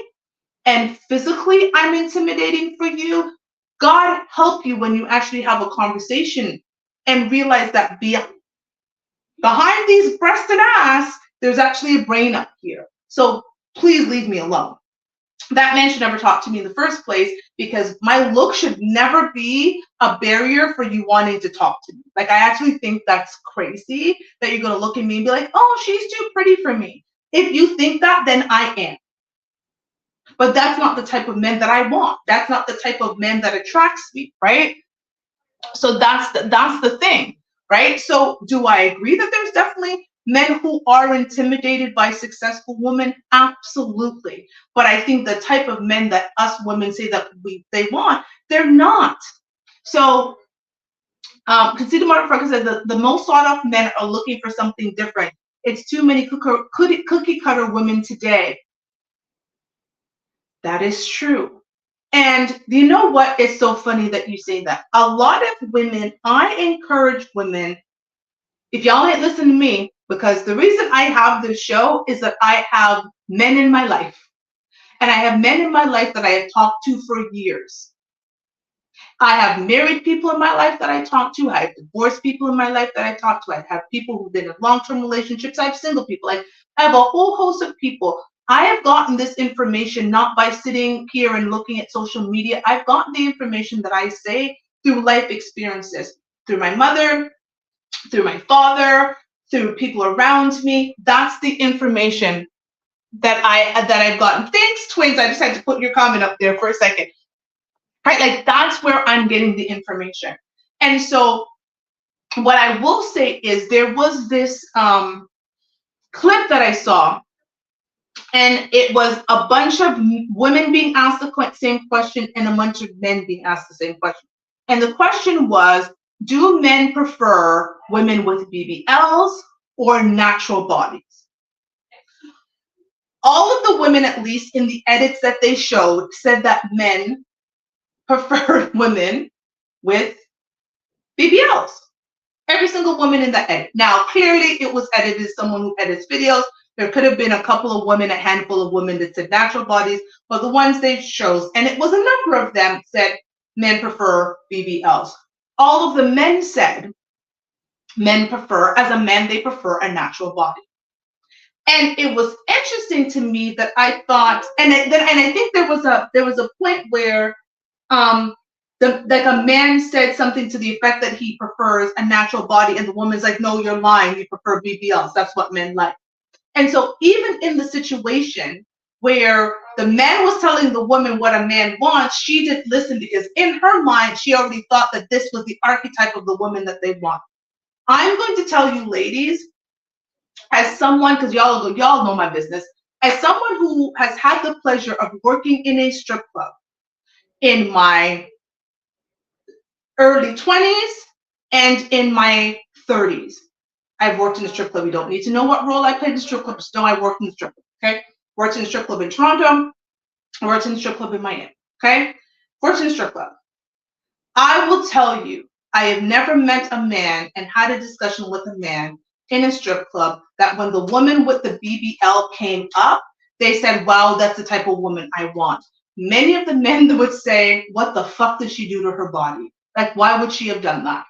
and physically I'm intimidating for you, God help you when you actually have a conversation and realize that behind these breasts and ass, there's actually a brain up here. So please leave me alone. That man should never talk to me in the first place, because my look should never be a barrier for you wanting to talk to me. Like, I actually think that's crazy that you're going to look at me and be like, oh, she's too pretty for me. If you think that, then I am. But that's not the type of men that I want. That's not the type of men that attracts me, right? So that's the thing, right? So do I agree that there's definitely men who are intimidated by successful women? Absolutely. But I think the type of men that us women say that they want, they're not. So conceited motherfucker said that the most sought after men are looking for something different. It's too many cookie cutter women today. That is true. And you know what? It's so funny that you say that. A lot of women, I encourage women, if y'all ain't listen to me, because the reason I have this show is that I have men in my life. And I have men in my life that I have talked to for years. I have married people in my life that I talk to. I have divorced people in my life that I talk to. I have people who've been in long-term relationships. I have single people. I have a whole host of people. I have gotten this information not by sitting here and looking at social media. I've gotten the information that I say through life experiences, through my mother, through my father, through people around me. That's the information that I've gotten. Thanks, twins. I just had to put your comment up there for a second. Right? Like, that's where I'm getting the information. And so what I will say is there was this clip that I saw, and it was a bunch of women being asked the same question and a bunch of men being asked the same question. And the question was, do men prefer women with BBLs or natural bodies? All of the women, at least in the edits that they showed, said that men preferred women with BBLs. Every single woman in that edit. Now, clearly it was edited as someone who edits videos. There could have been a couple of women, a handful of women that said natural bodies, but the ones they chose, and it was a number of them, said men prefer BBLs. All of the men said men prefer, as a man, they prefer a natural body. And it was interesting to me that I thought, and I think there was a point where like a man said something to the effect that he prefers a natural body, and the woman's like, no, you're lying, you prefer BBLs, that's what men like. And so even in the situation where the man was telling the woman what a man wants, she didn't listen, because in her mind she already thought that this was the archetype of the woman that they want. I'm going to tell you, ladies, as someone, because y'all know my business, as someone who has had the pleasure of working in a strip club in my early 20s and in my 30s. I've worked in a strip club. You don't need to know what role I played in the strip club. Just know I worked in the strip club. Okay. Worked in a strip club in Toronto. Worked in a strip club in Miami. Okay. Worked in a strip club. I will tell you, I have never met a man and had a discussion with a man in a strip club that when the woman with the BBL came up, they said, wow, that's the type of woman I want. Many of the men would say, what the fuck did she do to her body? Like, why would she have done that?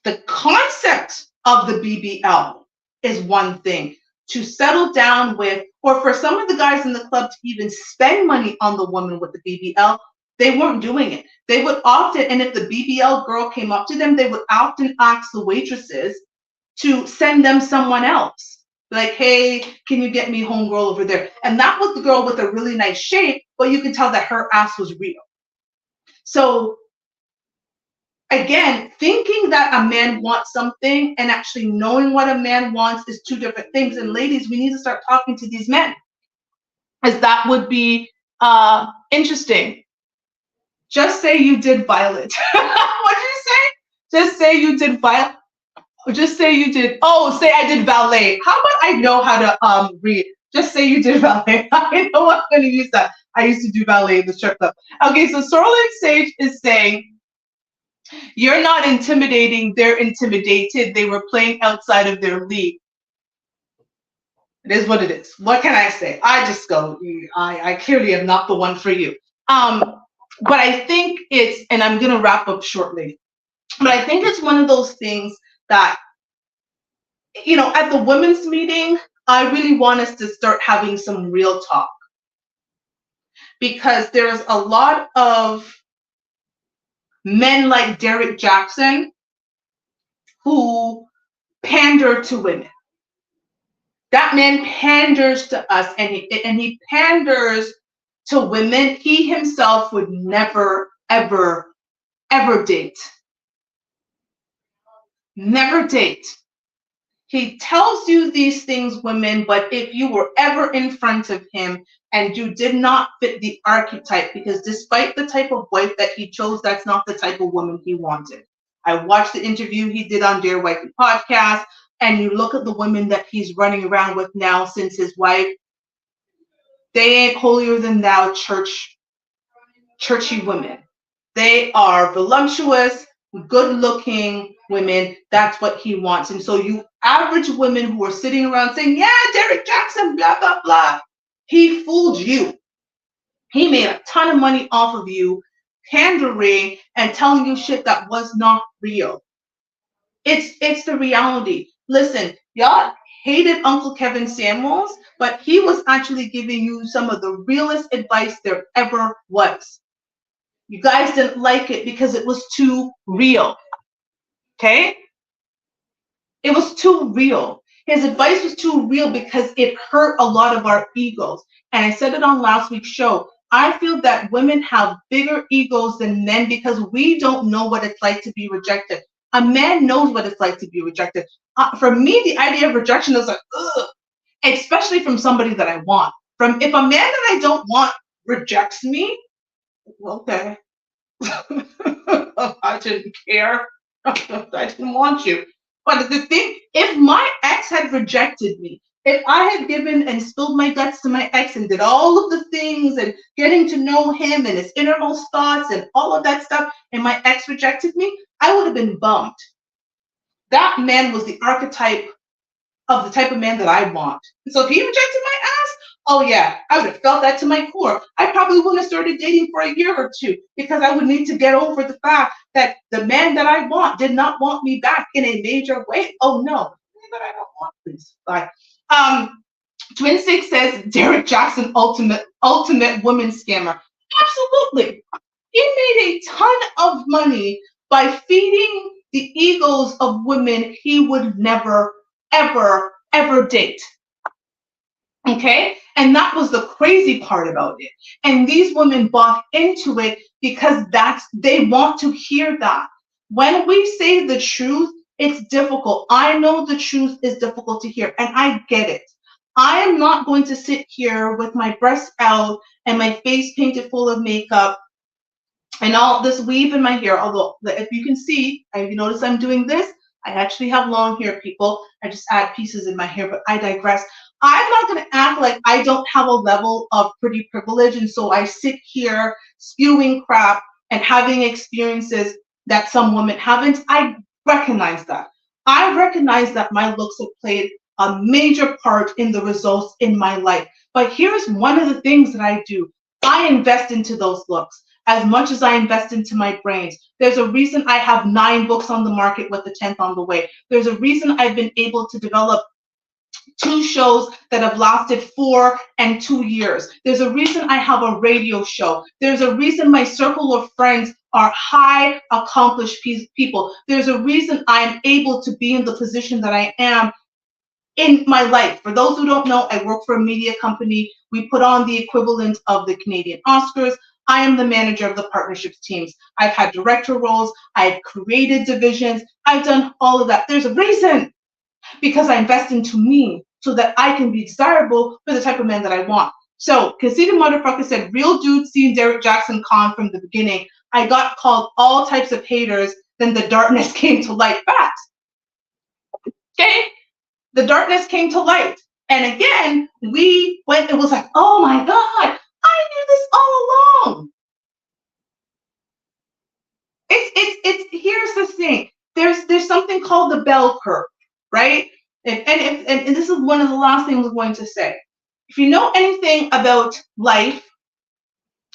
The concept of the BBL is one thing. To settle down with, or for some of the guys in the club to even spend money on the woman with the BBL, they weren't doing it. They would often, and if the BBL girl came up to them, they would often ask the waitresses to send them someone else. Like, hey, can you get me homegirl over there? And that was the girl with a really nice shape, but you could tell that her ass was real. So again, thinking that a man wants something and actually knowing what a man wants is two different things. And ladies, we need to start talking to these men, as that would be interesting. Just say you did Violet. What did you say? Just say you did Violet. Just say you did. Oh, say I did ballet. How about I know how to read? Just say you did ballet. I know I'm going to use that. I used to do ballet in the strip club. Okay, so Sorlin Sage is saying, you're not intimidating, they're intimidated. They were playing outside of their league. It is what it is. What can I say? I just go, I clearly am not the one for you. But I think it's, and I'm going to wrap up shortly, but I think it's one of those things that, you know, at the women's meeting, I really want us to start having some real talk, because there's a lot of men like Derek Jackson who pander to women. That man panders to us, and he panders to women he himself would never, ever, ever date. Never date. He tells you these things, women, but if you were ever in front of him and you did not fit the archetype, because despite the type of wife that he chose, that's not the type of woman he wanted. I watched the interview he did on Dear Wifey podcast, and you look at the women that he's running around with now since his wife, they ain't holier than thou churchy women. They are voluptuous, good-looking women. That's what he wants. And so you average women who are sitting around saying, yeah, Derek Jackson, blah, blah, blah. He fooled you. He made a ton of money off of you, pandering and telling you shit that was not real. It's the reality. Listen, y'all hated Uncle Kevin Samuels, but he was actually giving you some of the realest advice there ever was. You guys didn't like it because it was too real. Okay? It was too real. His advice was too real because it hurt a lot of our egos. And I said it on last week's show. I feel that women have bigger egos than men because we don't know what it's like to be rejected. A man knows what it's like to be rejected. For me, the idea of rejection is like, ugh, especially from somebody that I want. From if a man that I don't want rejects me, okay, I didn't care. I didn't want you. But the thing, if my ex had rejected me, if I had given and spilled my guts to my ex and did all of the things and getting to know him and his innermost thoughts and all of that stuff, and my ex rejected me, I would have been bummed. That man was the archetype of the type of man that I want. So if he rejected my ass, oh yeah, I would have felt that to my core. I probably wouldn't have started dating for a year or two because I would need to get over the fact that the man that I want did not want me back in a major way. Oh no, man that I don't want, please. Bye. Twin Six says Derek Jackson, ultimate woman scammer. Absolutely. He made a ton of money by feeding the egos of women he would never, ever date. Okay? And that was the crazy part about it. And these women bought into it because they want to hear that. When we say the truth, it's difficult. I know the truth is difficult to hear, and I get it. I am not going to sit here with my breasts out and my face painted full of makeup and all this weave in my hair. Although, if you can see, if you notice I'm doing this, I actually have long hair, people. I just add pieces in my hair, but I digress. I'm not going to act like I don't have a level of pretty privilege, and so I sit here spewing crap and having experiences that some women haven't. I recognize that. I recognize that my looks have played a major part in the results in my life. But here's one of the things that I do. I invest into those looks as much as I invest into my brains. There's a reason I have 9 books on the market with the 10th on the way. There's a reason I've been able to develop 2 shows that have lasted 4 and 2 years. There's a reason I have a radio show. There's a reason my circle of friends are high accomplished people. There's a reason I'm able to be in the position that I am in my life. For those who don't know, I work for a media company. We put on the equivalent of the Canadian Oscars. I am the manager of the partnerships teams. I've had director roles. I've created divisions. I've done all of that. There's a reason, because I invest into me so that I can be desirable for the type of man that I want. So, Conceited Motherfucker said, real dude seen Derek Jackson con from the beginning. I got called all types of haters, then the darkness came to light. Facts. Okay? The darkness came to light. And again, it was like, oh my God, I knew this all along. Here's the thing. There's something called the bell curve, right? And this is one of the last things I'm going to say. If you know anything about life,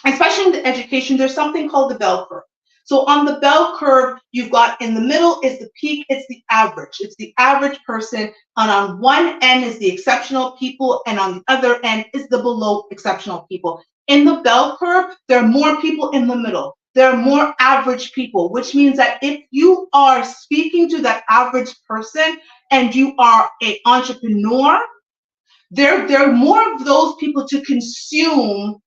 especially in the education, there's something called the bell curve. So on the bell curve, you've got in the middle is the peak, it's the average. It's the average person. And on one end is the exceptional people, and on the other end is the below exceptional people. In the bell curve, there are more people in the middle. There are more average people, which means that if you are speaking to that average person and you are an entrepreneur, there are more of those people to consume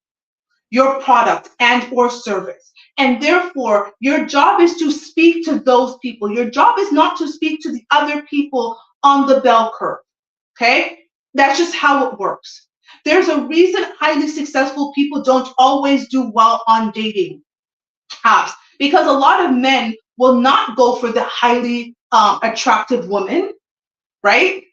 your product and or service. And therefore, your job is to speak to those people. Your job is not to speak to the other people on the bell curve, okay? That's just how it works. There's a reason highly successful people don't always do well on dating apps, because a lot of men will not go for the highly attractive woman, right?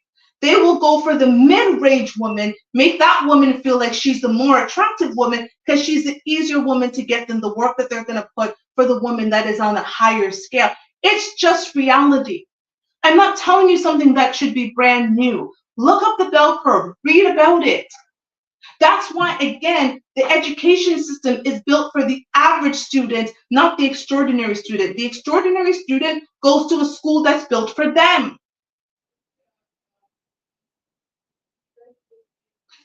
They will go for the mid-range woman, make that woman feel like she's the more attractive woman because she's the easier woman to get than the work that they're going to put for the woman that is on a higher scale. It's just reality. I'm not telling you something that should be brand new. Look up the bell curve, read about it. That's why, again, the education system is built for the average student, not the extraordinary student. The extraordinary student goes to a school that's built for them.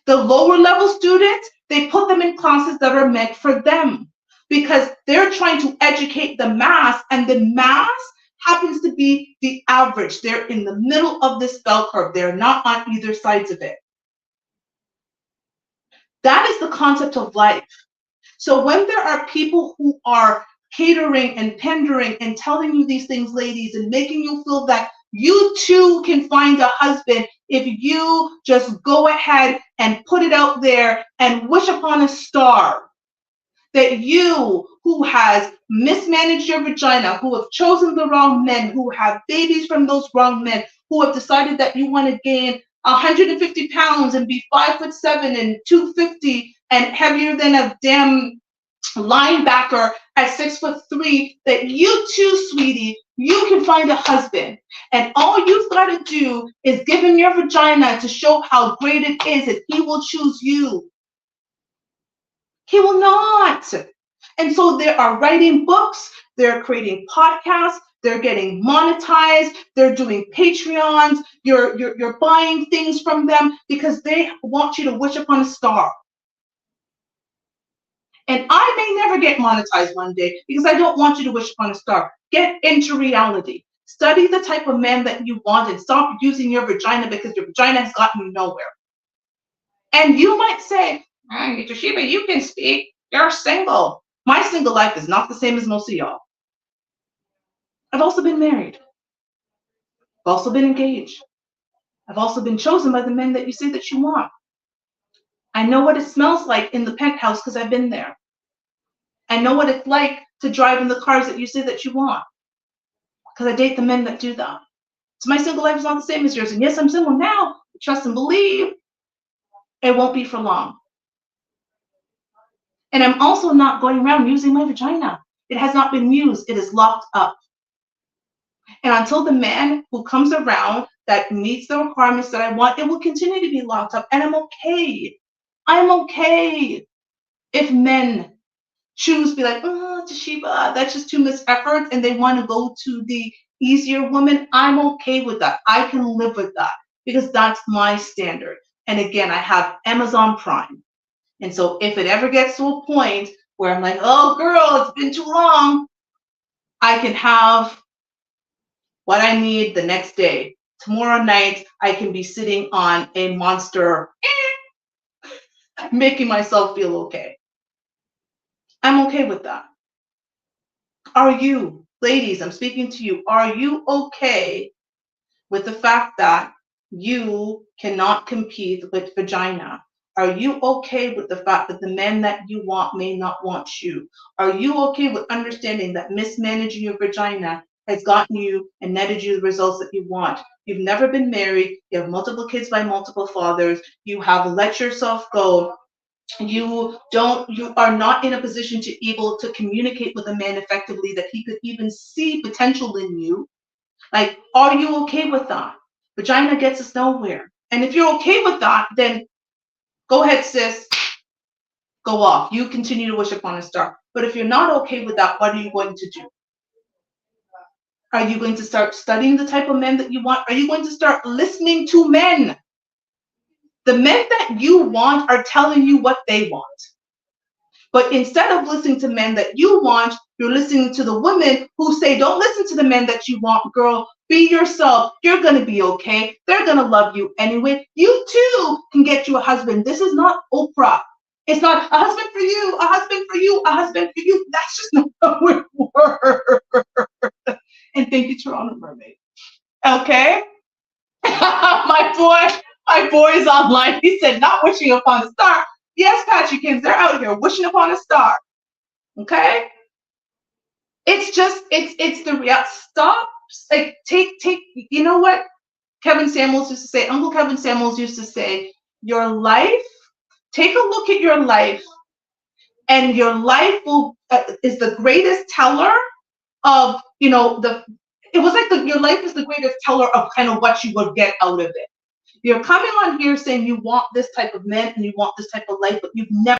The lower level students, they put them in classes that are meant for them because they're trying to educate the mass, and the mass happens to be the average. They're in the middle of this bell curve. They're not on either sides of it. That is the concept of life. So when there are people who are catering and pandering and telling you these things, ladies, and making you feel that you too can find a husband if you just go ahead and put it out there and wish upon a star, that you who has mismanaged your vagina, who have chosen the wrong men, who have babies from those wrong men, who have decided that you want to gain 150 pounds and be 5'7" and 250 and heavier than a damn linebacker at 6'3", that you too, sweetie, you can find a husband. And all you've got to do is give him your vagina to show how great it is, and he will choose you. He will not. And so they are writing books, they're creating podcasts, they're getting monetized, they're doing Patreons, you're buying things from them because they want you to wish upon a star. And I may never get monetized one day because I don't want you to wish upon a star. Get into reality. Study the type of man that you want and stop using your vagina because your vagina has gotten you nowhere. And you might say, Toshiba, you can speak. You're single. My single life is not the same as most of y'all. I've also been married. I've also been engaged. I've also been chosen by the men that you say that you want. I know what it smells like in the penthouse because I've been there. I know what it's like to drive in the cars that you say that you want because I date the men that do that. So my single life is not the same as yours. And yes, I'm single now. Trust and believe it won't be for long. And I'm also not going around using my vagina. It has not been used. It is locked up. And until the man who comes around that meets the requirements that I want, it will continue to be locked up. And I'm okay. I'm okay if men choose to be like, oh, Toshiba, that's just too much effort, and they want to go to the easier woman. I'm okay with that. I can live with that because that's my standard. And again, I have Amazon Prime. And so if it ever gets to a point where I'm like, oh, girl, it's been too long, I can have what I need the next day. Tomorrow night, I can be sitting on a monster, making myself feel okay. I'm okay with that. Are you, ladies, I'm speaking to you, are you okay with the fact that you cannot compete with vagina? Are you okay with the fact that the men that you want may not want you? Are you okay with understanding that mismanaging your vagina has gotten you and netted you the results that you want? You've never been married, you have multiple kids by multiple fathers, you have let yourself go, you are not in a position to be able to communicate with a man effectively that he could even see potential in you. Like, are you okay with that? Vagina gets us nowhere. And if you're okay with that, then go ahead, sis. Go off. You continue to wish upon a star. But if you're not okay with that, what are you going to do? Are you going to start studying the type of men that you want? Are you going to start listening to men? The men that you want are telling you what they want. But instead of listening to men that you want, you're listening to the women who say, don't listen to the men that you want, girl. Be yourself. You're going to be okay. They're going to love you anyway. You too can get you a husband. This is not Oprah. It's not a husband for you, a husband for you, a husband for you. That's just not how it works. And thank you, Toronto Mermaid. Okay? my boy is online. He said, not wishing upon a star. Yes, Patrickins, they're out here wishing upon a star. Okay? It's just, it's the real. Stop. Like, take, you know what Kevin Samuels used to say? Uncle Kevin Samuels used to say, your life, take a look at your life, and your life will is the greatest teller of, you know, it was like your life is the greatest teller of kind of what you would get out of it. You're coming on here saying you want this type of man and you want this type of life, but you've never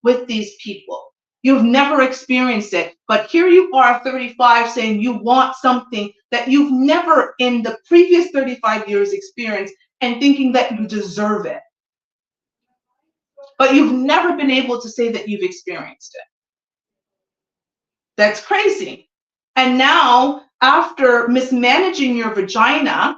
with these people. You've never experienced it. But here you are, 35, saying you want something that you've never in the previous 35 years experienced and thinking that you deserve it. But you've never been able to say that you've experienced it. That's crazy. And now, after mismanaging your vagina,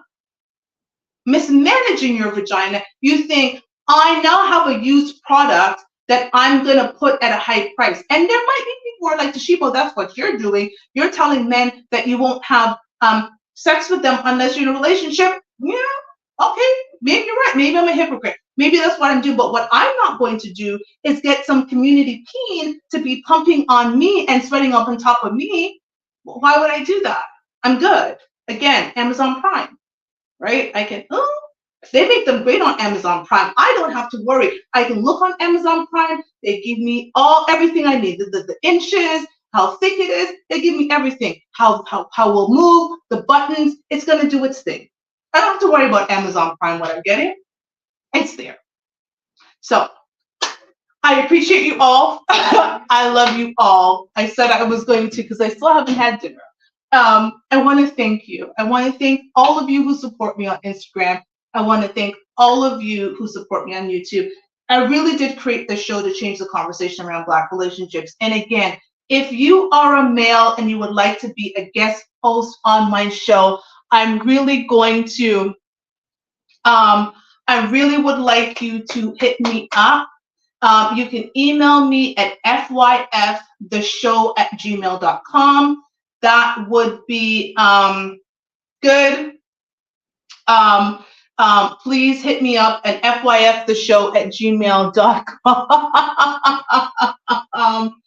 you think, I now have a used product that I'm going to put at a high price. And there might be people who are like, Toshibo, that's what you're doing. You're telling men that you won't have sex with them unless you're in a relationship. Yeah, okay, maybe you're right. Maybe I'm a hypocrite. Maybe that's what I'm doing. But what I'm not going to do is get some community peen to be pumping on me and sweating up on top of me. Why would I do that? I'm good. Again, Amazon Prime, right? I can, they make them great on Amazon Prime. I don't have to worry. I can look on Amazon Prime. They give me everything I need. The inches, how thick it is. They give me everything. How we'll move, the buttons. It's going to do its thing. I don't have to worry about Amazon Prime, what I'm getting. It's there. So I appreciate you all. I love you all. I said I was going to because I still haven't had dinner. I want to thank you. I want to thank all of you who support me on Instagram. I want to thank all of you who support me on YouTube. I really did create this show to change the conversation around Black relationships. And again, if you are a male and you would like to be a guest host on my show, I'm really going to, I really would like you to hit me up. You can email me at fyftheshow@gmail.com. That would be good. Please hit me up at fyftheshow@gmail.com.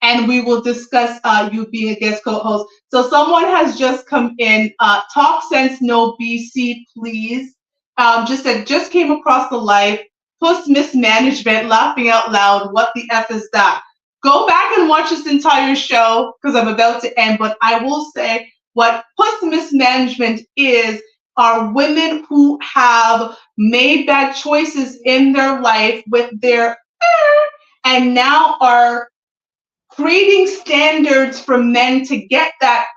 And we will discuss you being a guest co-host. So someone has just come in. Talk Sense No BC, please. Just came across the live. Plus Mismanagement, laughing out loud. What the F is that? Go back and watch this entire show because I'm about to end. But I will say what Plus Mismanagement is are women who have made bad choices in their life with their and now are creating standards for men to get that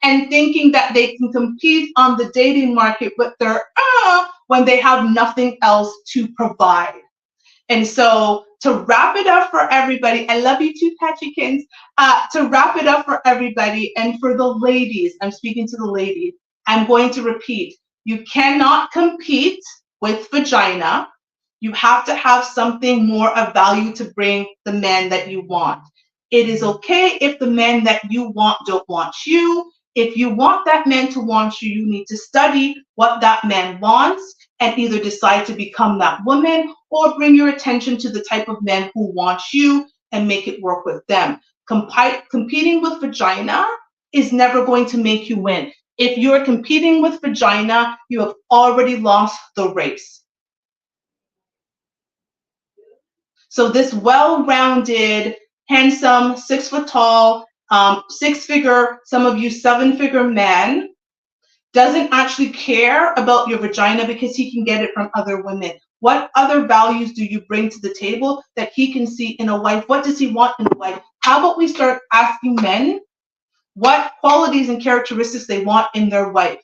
and thinking that they can compete on the dating market with their when they have nothing else to provide. And so to wrap it up for everybody, I love you too, Patchykins. To wrap it up for everybody and for the ladies, I'm speaking to the ladies, I'm going to repeat, you cannot compete with vagina. You have to have something more of value to bring the man that you want. It is okay if the men that you want don't want you. If you want that man to want you, you need to study what that man wants and either decide to become that woman or bring your attention to the type of men who want you and make it work with them. Competing with vagina is never going to make you win. If you're competing with vagina, you have already lost the race. So this well-rounded, handsome, 6 foot tall, 6-figure, some of you 7-figure man doesn't actually care about your vagina because he can get it from other women. What other values do you bring to the table that he can see in a wife? What does he want in a wife? How about we start asking men what qualities and characteristics they want in their wife?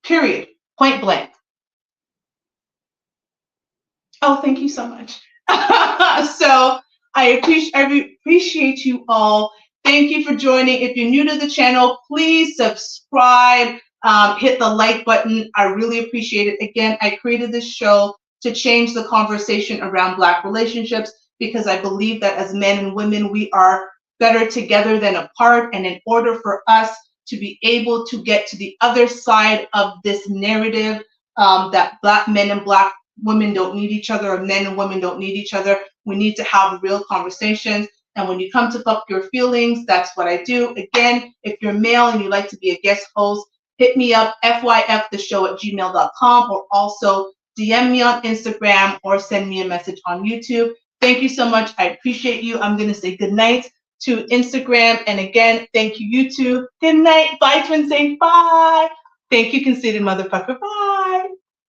Period. Point blank. Oh, thank you so much. So I appreciate you all. Thank you for joining. If you're new to the channel, please subscribe, hit the like button. I really appreciate it. Again, I created this show to change the conversation around Black relationships because I believe that as men and women, we are better together than apart. And in order for us to be able to get to the other side of this narrative that Black men and Black women don't need each other, or men and women don't need each other, we need to have real conversations. And when you come to fuck your feelings, that's what I do. Again, if you're male and you'd like to be a guest host, hit me up, fyftheshow@gmail.com, or also DM me on Instagram or send me a message on YouTube. Thank you so much. I appreciate you. I'm going to say good night to Instagram. And again, thank you, YouTube. Good night. Bye, Twin Saint. Bye. Thank you, conceited motherfucker. Bye.